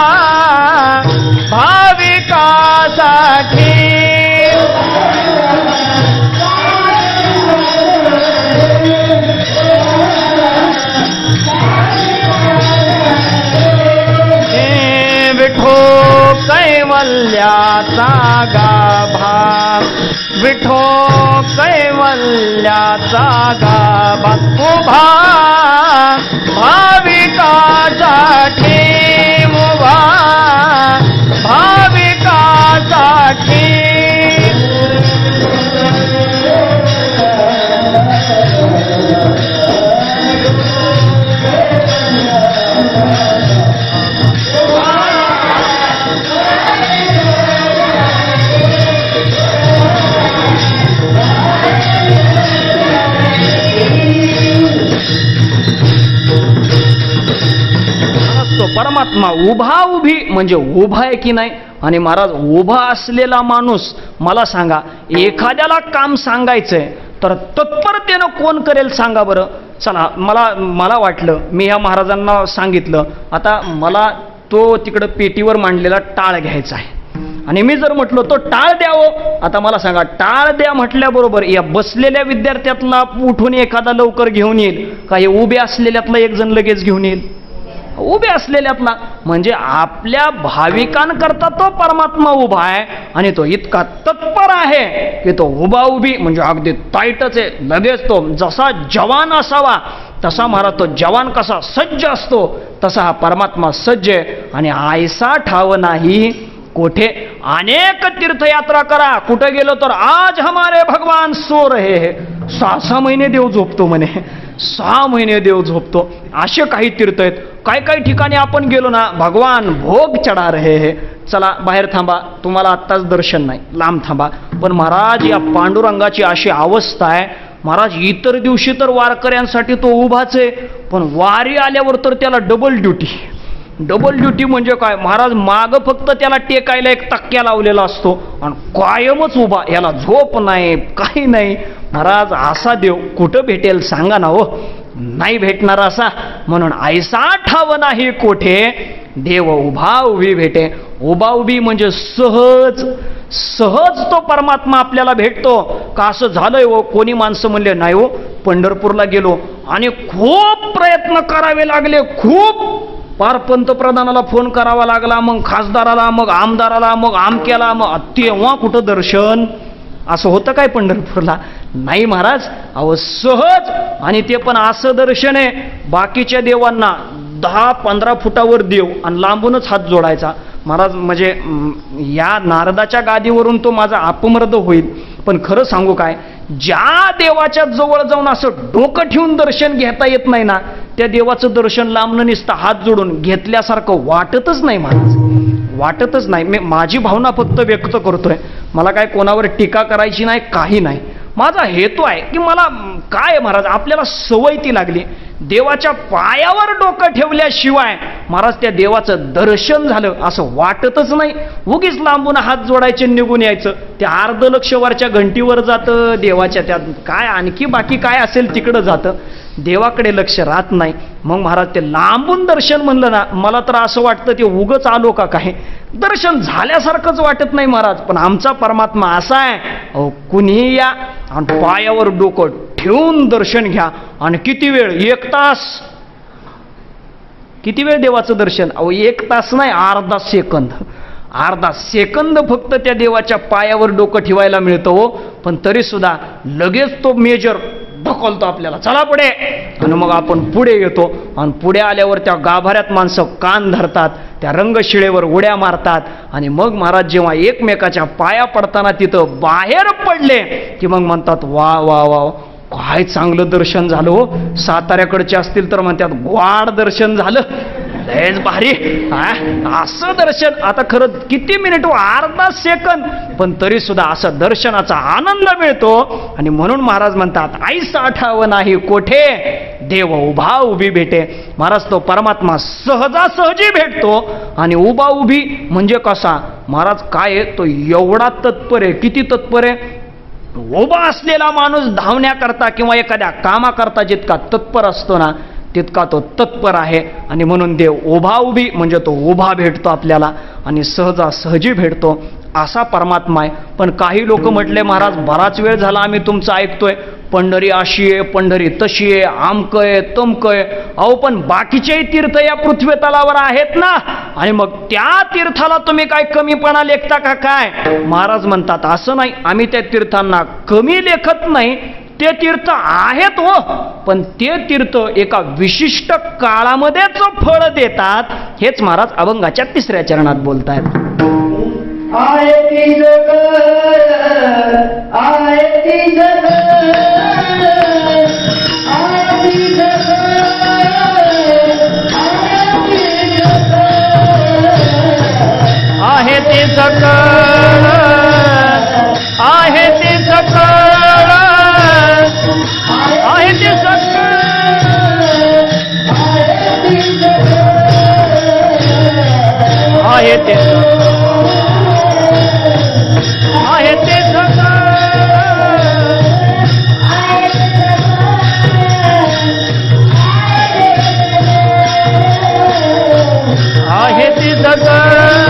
भाविकासाठी. विठो कैवल्याचा गाभा, विठो कैवल्याचा गाभा, उभा भाविकासाठी, उभा भाविकासाठी. परमात्मा उभा उभी म्हणजे उभा आहे की नाही? आणि महाराज, उभा असलेला माणूस, मला सांगा, एखाद्याला काम सांगायचंय तर तत्परतेनं कोण करेल सांगा बरं? चला, मला वाटलं, मी ह्या महाराजांना सांगितलं, आता मला तो तिकडं पेटीवर मांडलेला टाळ घ्यायचा आहे आणि मी जर म्हटलो तो टाळ द्यावं, आता मला सांगा, टाळ द्या म्हटल्याबरोबर या बसलेल्या विद्यार्थ्यातला उठून एखादा लवकर घेऊन येईल का? हे उभे असलेल्यातला एक जण लगेच घेऊन येईल? उभे असलेल्यातला. म्हणजे आपल्या भाविकांकरता तो परमात्मा उभा आहे आणि तो इतका तत्पर आहे की तो उभा उभी म्हणजे अगदी ताईटच आहे. लगेच तो जसा जवान असावा तसा महाराज तो जवान कसा सज्ज असतो तसा हा परमात्मा सज्ज आहे. आणि आयसा ठाव नाही कोठे. अनेक तीर्थयात्रा करा, कुठे गेलो तर आज हमारे भगवान सो रहे है. 6 महिने देव झोपतो म्हणे, 6 महिने देव झोपतो. असे काही तीर्थ आहेत. काही काही ठिकाणी आपण गेलो ना, भगवान भोग चढा रहे है. चला बाहेर थांबा, तुम्हाला आत्ताच दर्शन नाही, लांब थांबा. पण महाराज या पांडुरंगाची अशी अवस्था आहे, महाराज इतर दिवशी तर वारकऱ्यांसाठी तो उभाच आहे, पण वारी आल्यावर तर त्याला डबल ड्युटी. डबल ड्युटी म्हणजे काय महाराज, माग फक्त त्याला टेकायला एक तक्क्या लावलेला असतो आणि कायमच उभा, याला झोप नाही काही नाही. महाराज असा देव कुठं भेटेल सांगा ना हो, नाही भेटणार असा. म्हणून ऐसा ठाव नाही कोठे, देव उभा उभी भेटे. उभा उभी म्हणजे सहज सहज तो परमात्मा आपल्याला भेटतो का. असं झालंय हो, कोणी माणसं म्हणले नाही हो, पंढरपूरला गेलो आणि खूप प्रयत्न करावे लागले, खूप पार पंतप्रधानाला फोन करावा लागला, मग खासदाराला, मग आमदाराला, मग आमक्याला, मग तेव्हा कुठं दर्शन. असं होतं काय पंढरपूरला? नाही महाराज, अहो सहज. आणि ते पण असं दर्शन आहे, बाकीच्या देवांना 10-15 फुटावर देव आणि लांबूनच हात जोडायचा. महाराज म्हणजे या नारदाच्या गादीवरून तो माझा अपमर्द होईल, पण खरं सांगू काय, ज्या देवाच्या जवळ जाऊन असं डोकं ठेवून दर्शन घेता येत नाही ना, त्या देवाचं दर्शन लांबनं नुसतं हात जोडून घेतल्यासारखं वाटतच नाही महाराज, वाटतच नाही. मी माझी भावना फक्त व्यक्त करतोय, मला काय कोणावर टीका करायची नाही, काही नाही. माझा हेतू आहे की मला काय महाराज, आपल्याला सवय ती लागली, देवाच्या पायावर डोकं ठेवल्याशिवाय महाराज त्या देवाचं दर्शन झालं असं वाटतच नाही. उगीच लांबून हात जोडायचे निघून यायचं, ते अर्ध लक्ष वरच्या घंटीवर जातं, देवाच्या त्यात काय आणखी बाकी काय असेल तिकडं जातं, देवाकडे लक्ष राहत नाही. मग महाराज ते लांबून दर्शन म्हणलं ना, मला तर असं वाटतं ते उगच आलो का काय, दर्शन झाल्यासारखंच वाटत नाही महाराज. पण आमचा परमात्मा असा आहे, अहो कुणीही या आणि पायावर डोकं ठेवून दर्शन घ्या. आणि किती वेळ, 1 तास, किती वेळ देवाचं दर्शन? अहो 1 तास नाही, अर्धा सेकंद, अर्धा सेकंद फक्त त्या देवाच्या पायावर डोकं ठेवायला मिळतं हो. पण तरी सुद्धा लगेच तो मेजर ढकलतो आपल्याला, चला पुढे. आणि मग आपण पुढे येतो आणि पुढे आल्यावर त्या गाभाऱ्यात माणसं कान धरतात, त्या रंगशिळेवर उड्या मारतात. आणि मग महाराज जेव्हा एकमेकाच्या पाया पडताना तिथं बाहेर पडले की मग म्हणतात वा वा वा, काय चांगलं दर्शन झालं हो. साताऱ्याकडचे असतील तर म्हणतात ग्वाड दर्शन झालं, लयच भारी. असं दर्शन, आता खरं किती मिनिट, अर्धा सेकंद, पण तरी सुद्धा असं दर्शनाचा आनंद मिळतो. आणि म्हणून महाराज म्हणतात ऐसा ठाव नाही कोठे, देव उभा उभी भेटे. महाराज तो परमात्मा सहजासहजी भेटतो. आणि उभा उभी म्हणजे कसा महाराज, काय तो एवढा तत्पर आहे. किती तत्पर आहे? उभा असलेला माणूस धावण्याकरता किंवा एखाद्या कामाकरता जितका तत्पर असतो ना, तितका तो तत्पर आहे. आणि म्हणून देव उभा उभी म्हणजे तो उभा भेटतो आपल्याला आणि सहजासहजी भेटतो, असा परमात्मा आहे. पण काही लोक म्हटले महाराज बराच वेळ झाला आम्ही तुमचं ऐकतोय, पंढरी अशी आहे, पंढरी तशी आहे, आमकं आहे तमकं आहे. अहो पण बाकीचेही तीर्थ या पृथ्वी तलावर आहेत ना, आणि मग त्या तीर्थाला तुम्ही काय कमीपणा लेखता का काय? महाराज म्हणतात असं नाही, आम्ही त्या तीर्थांना कमी लेखत नाही, ते तीर्थ आहेत हो, पण ते तीर्थ एका विशिष्ट काळामध्येच फळ देतात. हेच महाराज अभंगाच्या 3ऱ्या चरणात बोलतायत. आहे ती जग, आहे ती जग, आहे ती जग, आहे ते सकळ, आहे ते सकळ, आहे ते सकळ, आहे ते आहे ते सकळ, आहे ते सकळ.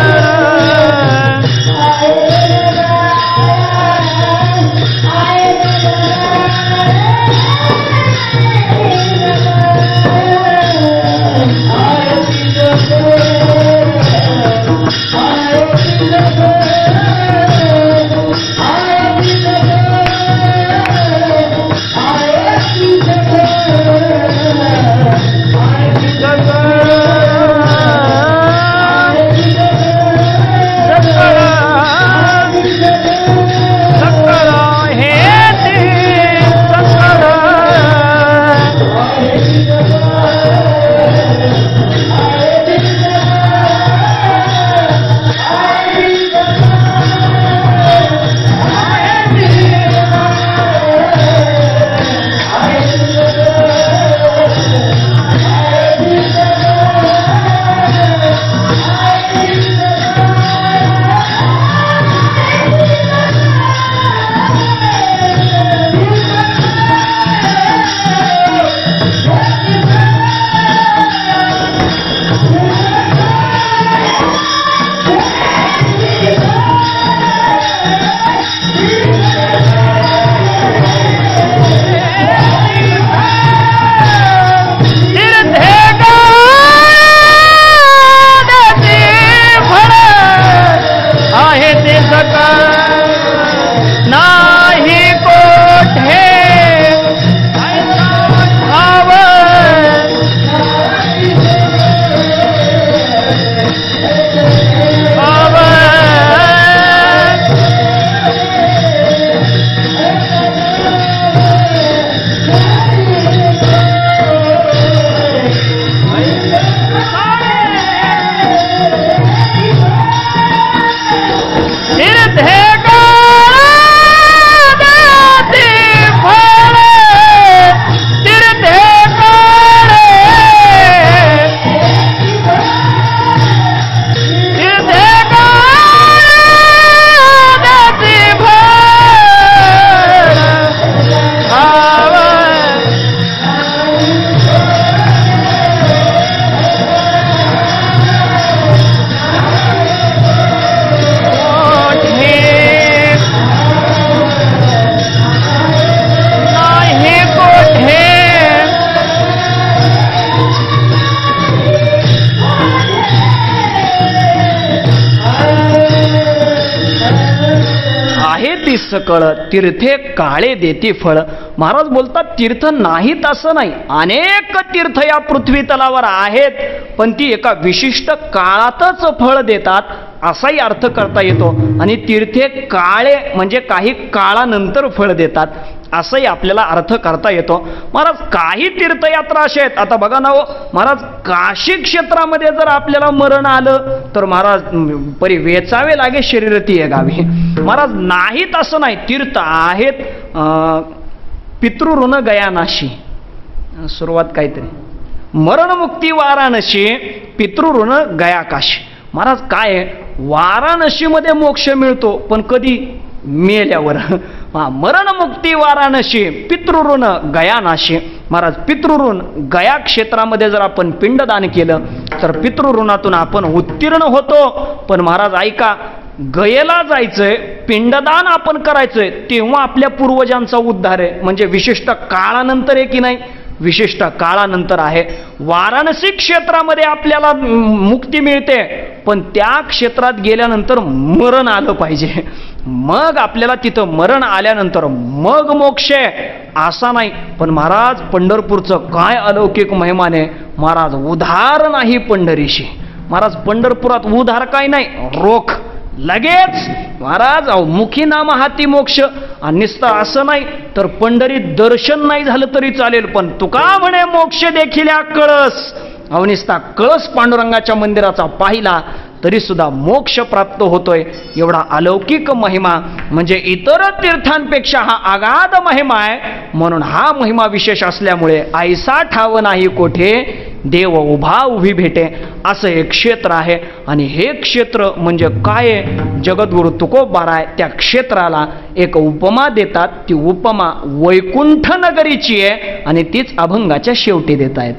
सकळ तीर्थे काळे देती फळ. महाराज बोलतात तीर्थ नाहीत असं नाही, अनेक तीर्थ या पृथ्वी तलावर आहेत, पण ती एका विशिष्ट काळातच फळ देतात असाही अर्थ करता येतो. आणि तीर्थे काळे म्हणजे काही काळानंतर फळ देतात असंही आपल्याला अर्थ करता येतो. महाराज काही तीर्थयात्रा अशा आहेत, आता बघा ना हो महाराज, काशी क्षेत्रामध्ये जर आपल्याला मरण आलं तर महाराज परी वेचावे लागे शरीर ती गावी. महाराज नाहीत असं नाही, तीर्थ आहेत. पितृऋण गयानाशी, सुरुवात काहीतरी, मरणमुक्ती वाराणसी, पितृऋण गया काशी. महाराज काय आहे, वाराणसीमध्ये मोक्ष मिळतो पण कधी मेल्यावर. मरणमुक्ती वाराणसी, पितृऋण गयानाशी. महाराज पितृऋण गया क्षेत्रामध्ये जर आपण पिंडदान केलं तर पितृऋणातून आपण उत्तीर्ण होतो. पण महाराज ऐका, गयेला जायचंय, पिंडदान आपण करायचंय, तेव्हा आपल्या पूर्वजांचा उद्धार आहे. म्हणजे विशिष्ट काळानंतर आहे की नाही, विशिष्ट काळानंतर आहे. वाराणसी क्षेत्रामध्ये आपल्याला मुक्ती मिळते, पण त्या क्षेत्रात गेल्यानंतर मरण आलं पाहिजे. मग आपल्याला तिथं मरण आल्यानंतर मग मोक्ष आहे असा नाही. पण महाराज पंढरपूरचं काय अलौकिक महिमाने, महाराज उधार नाही पंढरीशी. महाराज पंढरपुरात उधार काय नाही, रोख लगेच. महाराज मुखी नाम हाती मोक्ष. आणि नुसतं असं नाही तर पंढरीत दर्शन नाही झालं तरी चालेल, पण तुका म्हणे मोक्ष देखील कळस. नुसता कळस पांडुरंगाच्या मंदिराचा पाहिला तरी सुद्धा मोक्ष प्राप्त होतोय. एवढा अलौकिक महिमा म्हणजे इतर तीर्थांपेक्षा हा आगाध महिमा आहे. म्हणून हा महिमा विशेष असल्यामुळे ऐसा ठाव नाही कोठे, देव उभा उभी भेटे असं एक क्षेत्र आहे. आणि हे क्षेत्र म्हणजे काय आहे, जगद्गुरु तुकोबाराय त्या क्षेत्राला एक उपमा देतात. ती उपमा वैकुंठ नगरीची आहे आणि तीच अभंगाच्या शेवटी देत आहेत.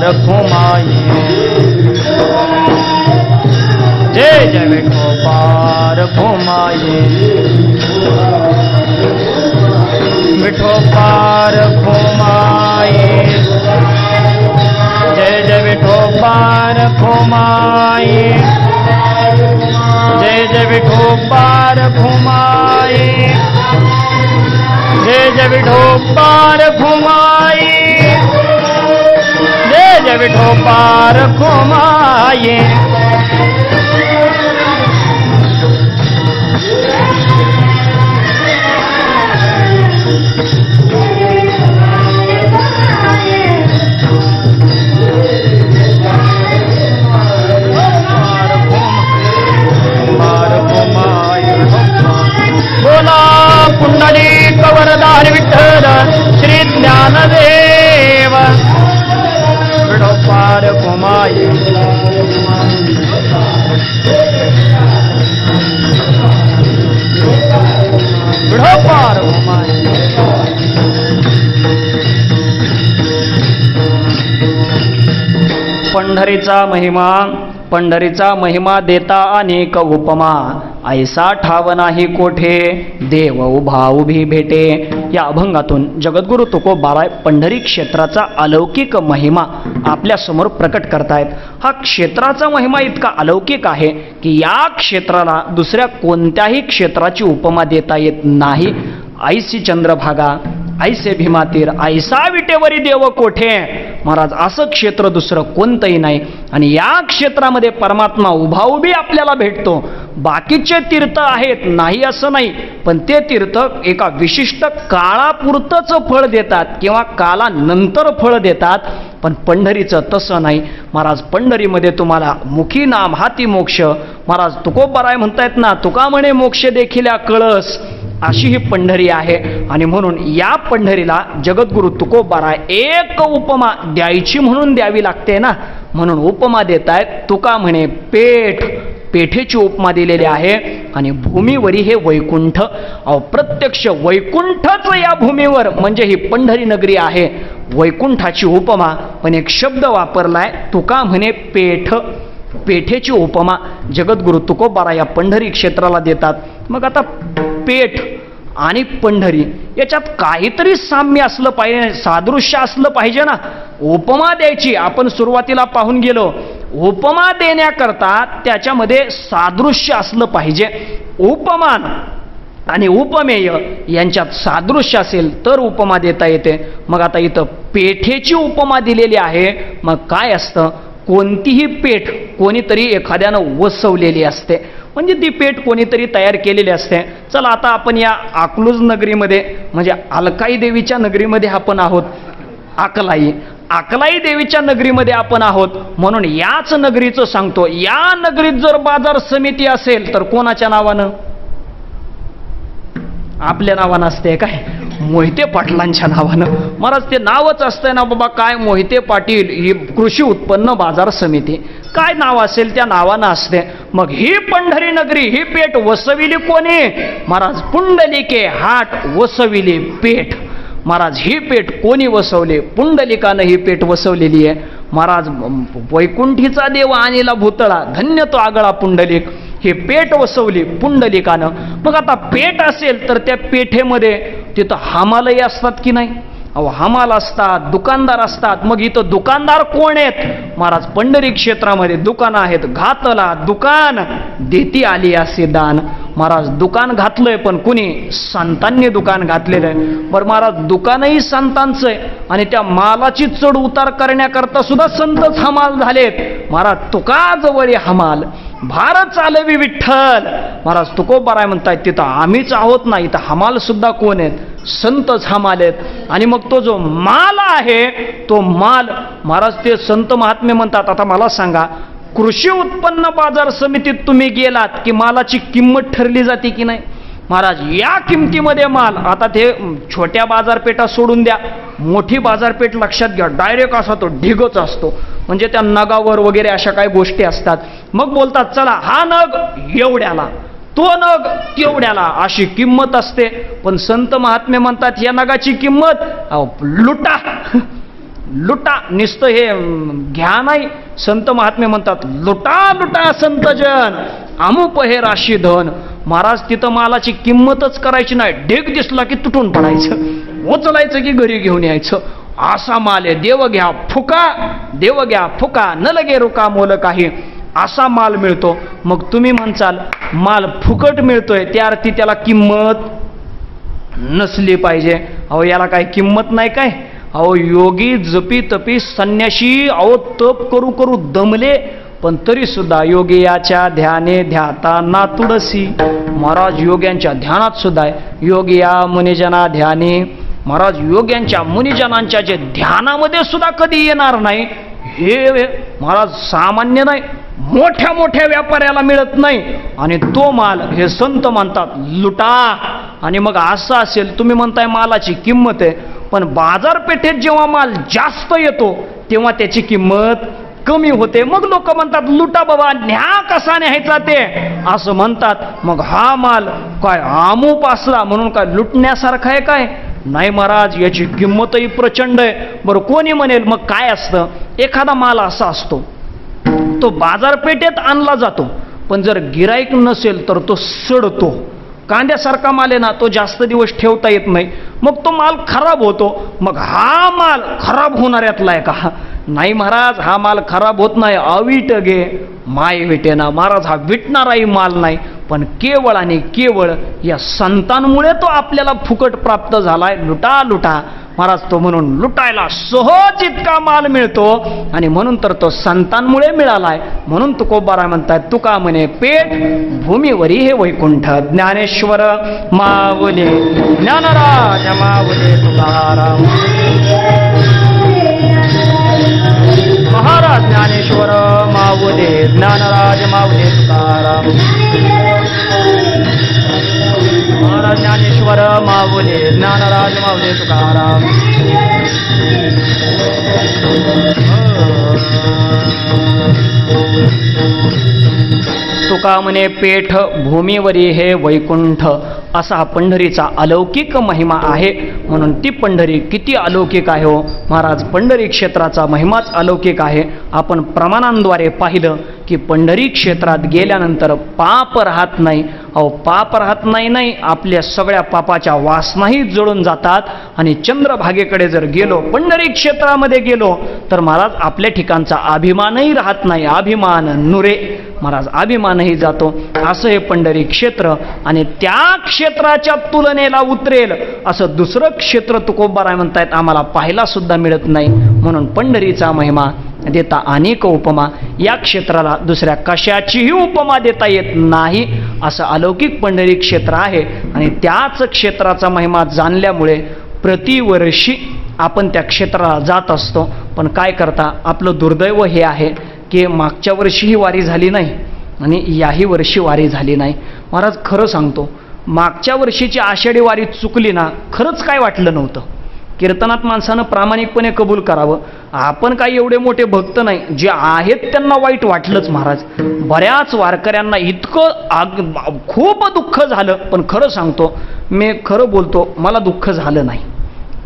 घुमाई जय जय विठोबार घुमाई विठोबार घुमाई जय जय विठोबार घुमाई जय जय विठोबार घुमाई जय जय विठोबार घुमाई जय जय विठोबार घुमाई बोला पुंडलिक वरदान विठ्ठल श्री ज्ञानदेव विठोबार घुमाई विठोबार घुमाई पंढरीचा महिमा देता अनेक उपमा ऐसा ठाव नाही कोठे देव उभा उभी भेटे या अभंगातून जगद्गुरु तुकोबाराय पंढरी क्षेत्राचा अलौकिक महिमा आपल्या समोर प्रकट करतायत. हा क्षेत्राचा महिमा इतका अलौकिक आहे की या क्षेत्राला दुसऱ्या कोणत्याही क्षेत्राची उपमा देता येत नाही. ऐसी चंद्रभागा ऐसे भीमातीर ऐसा विटेवरी देव कोठे महाराज असं क्षेत्र दुसरं कोणतंही नाही. आणि या क्षेत्रामध्ये परमात्मा उभा उभी आपल्याला भेटतो. बाकीचे तीर्थ आहेत नाही असं नाही, पण ते तीर्थ एका विशिष्ट काळापुरतंच फळ देतात किंवा कालानंतर फळ देतात. पण पंढरीचं तसं नाही महाराज. पंढरीमध्ये तुम्हाला मुखी नाम हाती मोक्ष. महाराज तुकोबाराय म्हणतायत ना, तुका म्हणे मोक्ष देखील कळस. अशी ही पंढरी आहे. आणि म्हणून या पंढरीला जगद्गुरु तुकोबाराय एक उपमा द्यायची म्हणून द्यावी लागते ना, म्हणून उपमा देत आहेत. तुका म्हणे पेठ, पेठेची उपमा दिलेली आहे. आणि भूमीवरी हे वैकुंठ. प्रत्यक्ष वैकुंठच या भूमीवर म्हणजे ही पंढरी नगरी आहे. वैकुंठाची उपमा पण एक शब्द वापरलाय, तुका म्हणे पेठ. पेठेची उपमा जगद्गुरु तुकोबाराय या पंढरी क्षेत्राला देतात. मग आता पेठ आणि पंढरी याच्यात काहीतरी साम्य असलं पाहिजे, सादृश्य असलं पाहिजे ना. उपमा द्यायची आपण सुरुवातीला पाहून गेलो. उपमा देण्याकरता त्याच्यामध्ये सादृश्य असलं पाहिजे. उपमान आणि उपमेय यांच्यात सादृश्य असेल तर उपमा देता येते. मग आता इथं पेठेची उपमा दिलेली आहे. मग काय असतं, कोणतीही पेठ कोणीतरी एखाद्यानं वसवलेली असते, म्हणजे ती पेठ कोणीतरी तयार केलेली असते. चला आता आपण या अकलूज नगरीमध्ये म्हणजे अलकाई देवीच्या नगरीमध्ये आपण आहोत. अकलाई देवीच्या नगरीमध्ये आपण आहोत. म्हणून याच नगरीचं सांगतो. या नगरीत जर बाजार समिती असेल तर कोणाच्या नावानं? आपल्या नावानं असते काय? मोहिते पाटलांच्या नावानं. महाराज ते नावच असतंय ना बाबा, काय मोहिते पाटील ही कृषी उत्पन्न बाजार समिती, काय नाव असेल त्या नावानं असते. मग ही पंढरी नगरी ही पेठ वसविली कोणी? महाराज पुंडलिके हाट वसविली पेठ. महाराज ही पेठ कोणी वसवली? पुंडलिकानं ही पेठ वसवलेली आहे. महाराज वैकुंठीचा देव आणिला भूतळा, धन्य तो आगळा पुंडलिक. ही पेठ वसवली पुंडलिकानं. मग आता पेठ असेल तर त्या पेठेमध्ये तिथं हमालही असतात की नाही? अहो हमाल असतात, दुकानदार असतात. मग इथं दुकानदार कोण आहेत? महाराज पंढरी क्षेत्रामध्ये दुकानं आहेत. घातला दुकान देती आली असे दान. महाराज दुकान घातलंय पण कुणी? संतांनी दुकान घातलेलं आहे. बरं महाराज दुकानही संतांचं आहे आणि त्या मालाची चढ उतार करण्याकरता सुद्धा संतच हमाल झालेत. महाराज तुका जवळ हमाल भार चालवी विठ्ठल. महाराज तुकोबाराय म्हणतायत तिथं आम्हीच आहोत ना, इथं हमाल सुद्धा कोण आहेत? संतच हमाल आहेत. आणि मग तो जो माल आहे तो माल महाराज ते संत महात्मे म्हणतात. आता मला सांगा, कृषी उत्पन्न बाजार समितीत तुम्ही गेलात की मालाची किंमत ठरली जाते की नाही? महाराज या किमतीमध्ये माल, आता ते छोट्या बाजारपेठा सोडून द्या, मोठी बाजारपेठ लक्षात घ्या, डायरेक्ट असा तो ढिगच असतो. म्हणजे त्या नगावर वगैरे अशा काही गोष्टी असतात. मग बोलतात चला हा नग एवढ्याला, तो नग तेवढ्याला, अशी किंमत असते. पण संत महात्मे म्हणतात या नगाची किंमत लुटा लुटा नुसतं हे घ्या नाही. संत महात्मे म्हणतात लुटा लुटा संतजन अमुप हे राशी धन. महाराज तिथं मालाची किंमतच करायची नाही. ढेग दिसला की तुटून पडायचं, उचलायचं की घरी घेऊन यायचं. असा माल आहे. देव घ्या फुका, देव घ्या फुका, न लगे रुका मोल काही, असा माल मिळतो. मग तुम्ही म्हणसाल माल फुकट मिळतोय, त्या अर्थी त्याला किंमत नसली पाहिजे. अहो याला काय किंमत नाही काय? अहो योगी जपी तपी संन्याशी अहो तप करू करू दमले, पण तरी सुद्धा योगी याच्या ध्याने ध्याता ना तुडसी. महाराज योग्यांच्या ध्यानात सुद्धा आहे. योगी या मुनिजना ध्याने, महाराज योग्यांच्या मुनिजनांच्या जे ध्यानामध्ये सुद्धा कधी येणार नाही. हे महाराज सामान्य नाही, मोठ्या मोठ्या व्यापाऱ्याला मिळत नाही. आणि तो माल हे संत म्हणतात लुटा. आणि मग असं असेल, तुम्ही म्हणताय मालाची किंमत आहे, पण बाजारपेठेत जेव्हा माल जास्त येतो तेव्हा त्याची किंमत कमी होते. मग लोक म्हणतात लुटा बाबा, न्या कसा न्यायचा ते असं म्हणतात. मग हा माल काय आमूप असला म्हणून काय लुटण्यासारखा आहे काय? नाही महाराज, याची किंमतही प्रचंड आहे. बरं कोणी म्हणेल मग काय असतं? एखादा माल असा असतो तो बाजारपेठेत आणला जातो, पण जर गिराईक नसेल तर तो सडतो. कांद्यासारखा माल आहे ना, तो जास्त दिवस ठेवता येत नाही, मग तो माल खराब होतो. मग हा माल खराब होणाऱ्यातला आहे का? नाही महाराज, हा माल खराब होत नाही. अविट गे माय विटेना. महाराज हा विटणाराही माल नाही, पण केवळ आणि केवळ या संतांमुळे तो आपल्याला फुकट प्राप्त झालाय. लुटा लुटा महाराज, तो म्हणून लुटायला सहज इतका माल मिळतो, आणि म्हणून तर तो संतांमुळे मिळालाय. म्हणून तुकोबाराय म्हणतात, तुका म्हणे पेठ भूमीवरी हे वैकुंठ. ज्ञानेश्वर माऊली ज्ञानराज माऊली तुकाराम. महाराज ज्ञानेश्वर माऊली ज्ञानराज माऊली तुकाराम. महाराज ज्ञानेश्वर माऊली ज्ञानराज माऊली तुकाराम. तुका म्हणे पेठ भूमीवरी हे वैकुंठ. असा हा पंढरीचा अलौकिक महिमा आहे. म्हणून ती पंढरी किती अलौकिक आहे हो महाराज. पंढरी क्षेत्राचा महिमाच अलौकिक आहे. आपण प्रमाणांद्वारे पाहिलं की पंढरी क्षेत्रात गेल्यानंतर पाप राहत नाही. अहो पाप राहत नाही, आपल्या सगळ्या पापाच्या वासनाही जळून जातात. आणि चंद्रभागेकडे जर गेलो, पंढरी क्षेत्रामध्ये गेलो, तर महाराज आपल्या ठिकाणचा अभिमानही राहत नाही. अभिमान नुरे महाराज, अभिमानही जातो. असं हे पंढरी क्षेत्र. आणि त्या क्षेत्राच्या तुलनेला उतरेल असं दुसरं क्षेत्र तुकोबाराय म्हणतायत आम्हाला पाहायला सुद्धा मिळत नाही. म्हणून पंढरीचा महिमा देता अनेक उपमा. या क्षेत्राला दुसऱ्या कशाचीही उपमा देता येत नाही. असं अलौकिक पंढरी क्षेत्र आहे. आणि त्याच क्षेत्राचा महिमा जाणल्यामुळे प्रतिवर्षी आपण त्या क्षेत्राला जात असतो. पण काय करता, आपलं दुर्दैव हे आहे की मागच्या वर्षीही वारी झाली नाही आणि याही वर्षी वारी झाली नाही. महाराज खरं सांगतो, मागच्या वर्षीची आषाढी वारी चुकली ना, खरंच काय वाटलं नव्हतं. कीर्तनात माणसानं प्रामाणिकपणे कबूल करावं. आपण काही एवढे मोठे भक्त नाही, जे आहेत त्यांना वाईट वाटलंच महाराज. बऱ्याच वारकऱ्यांना इतकं खूप दुःख झालं. पण खरं सांगतो, मी खरं बोलतो, मला दुःख झालं नाही.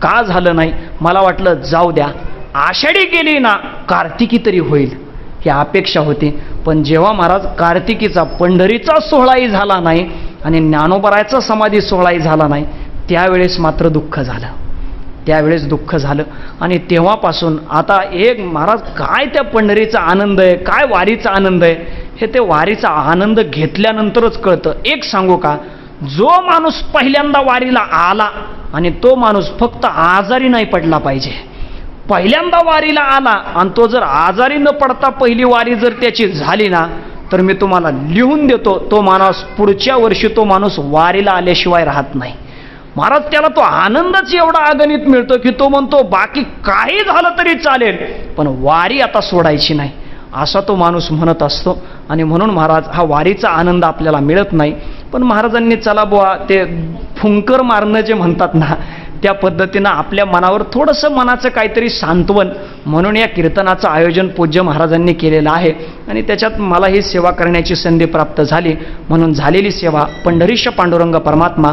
का झालं नाही? मला वाटलं जाऊ द्या, आषाढी गेली ना, कार्तिकी तरी होईल ही अपेक्षा होती. पण जेव्हा महाराज कार्तिकीचा पंढरीचा सोहळाही झाला नाही आणि ज्ञानोबरायचा समाधी सोहळाही झाला नाही, त्यावेळेस मात्र दुःख झालं. त्यावेळेस दुःख झालं. आणि तेव्हापासून आता एक महाराज काय त्या पंढरीचा आनंद आहे, काय वारीचा आनंद आहे, हे ते वारीचा आनंद घेतल्यानंतरच कळतं. एक सांगू का, जो माणूस पहिल्यांदा वारीला आला आणि तो माणूस फक्त आजारी नाही पडला पाहिजे. पहिल्यांदा वारीला आला आणि तो जर आजारी न पडता पहिली वारी जर त्याची झाली ना, तर मी तुम्हाला लिहून देतो, तो माणूस पुढच्या वर्षी तो माणूस वारीला आल्याशिवाय राहत नाही. महाराज त्याला तो आनंदच एवढा अगणित मिळतो की तो म्हणतो बाकी काही झालं तरी चालेल, पण वारी आता सोडायची नाही, असा तो माणूस म्हणत असतो. आणि म्हणून महाराज हा वारीचा आनंद आपल्याला मिळत नाही. पण महाराजांनी चला बुवा ते फुंकर मारणं जे म्हणतात ना, त्या पद्धतीनं आपल्या मनावर थोडंसं मनाचं काहीतरी सांत्वन म्हणून या कीर्तनाचं आयोजन पूज्य महाराजांनी केलेलं आहे. आणि त्याच्यात मला ही सेवा करण्याची संधी प्राप्त झाली. म्हणून झालेली सेवा पंढरीश पांडुरंग परमात्मा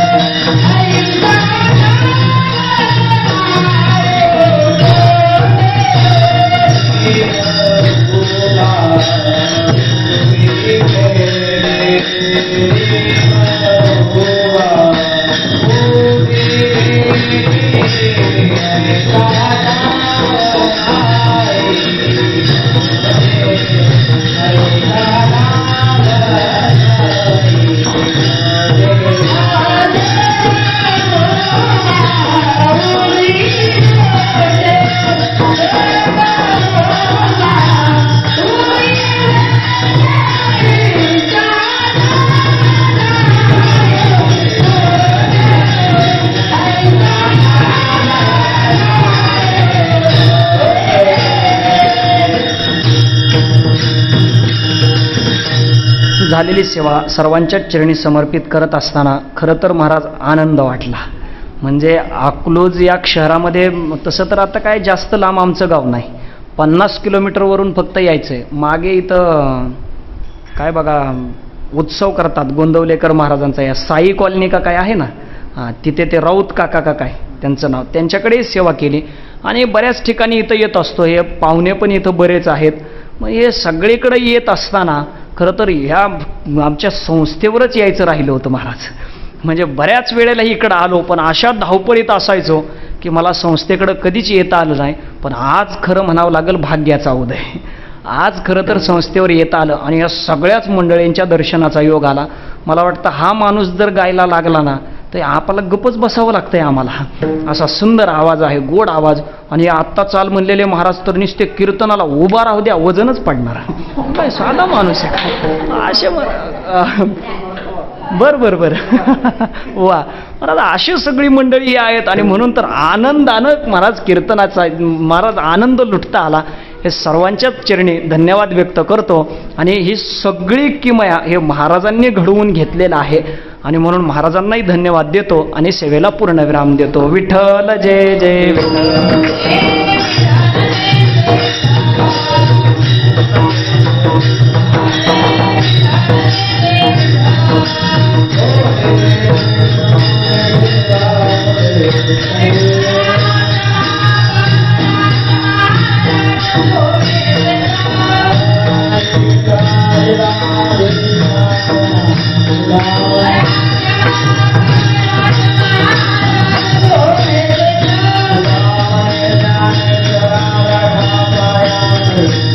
झालेली सेवा सर्वांच्याच चरणी समर्पित करत असताना खरं तर महाराज आनंद वाटला. म्हणजे अकलूज या शहरामध्ये तसं तर आता काय जास्त लांब आमचं गाव नाही, 50 किलोमीटरवरून फक्त यायचं आहे. मागे इथं काय बघा उत्सव करतात गोंदवलेकर महाराजांचा, या साई कॉलनी का काय आहे ना, तिथे ते राऊत काका का काय त्यांचं नाव, त्यांच्याकडे सेवा केली आणि बऱ्याच ठिकाणी इथं येत असतो. हे पाहुणे पण इथं बरेच आहेत. मग हे सगळीकडे येत असताना खरं तर ह्या आमच्या संस्थेवरच यायचं राहिलं होतं महाराज. म्हणजे बऱ्याच वेळेला इकडं आलो, पण अशा धावपळीत असायचो की मला संस्थेकडं कधीच येता आलं नाही. पण आज खरं म्हणावं लागेल भाग्याचा उदय, आज खरं तर संस्थेवर येता आलं आणि या सगळ्याच मंडळींच्या दर्शनाचा योग आला. मला वाटतं हा माणूस जर गायला लागला ना तर आपल्याला गप्पच बसावं लागतंय आम्हाला. असा सुंदर आवाज आहे, गोड आवाज. आणि आत्ता चाल म्हणलेले महाराज तर नुसते कीर्तनाला उभा राहू द्या वजनच पडणार, काय साधा माणूस आहे काय असे. बर वा महाराज, अशी सगळी मंडळी आहेत आणि म्हणून तर आनंदानं महाराज कीर्तनाचा महाराज आनंद लुटता आला. हे सर्वांच्याच चरणी धन्यवाद व्यक्त करतो. आणि ही सगळी किमया हे महाराजांनी घडवून घेतलेलं आहे आणि म्हणून महाराजांनाही धन्यवाद देतो आणि सेवेला पूर्णविराम देतो. विठ्ठल जय जय विठ्ठल. Thank you.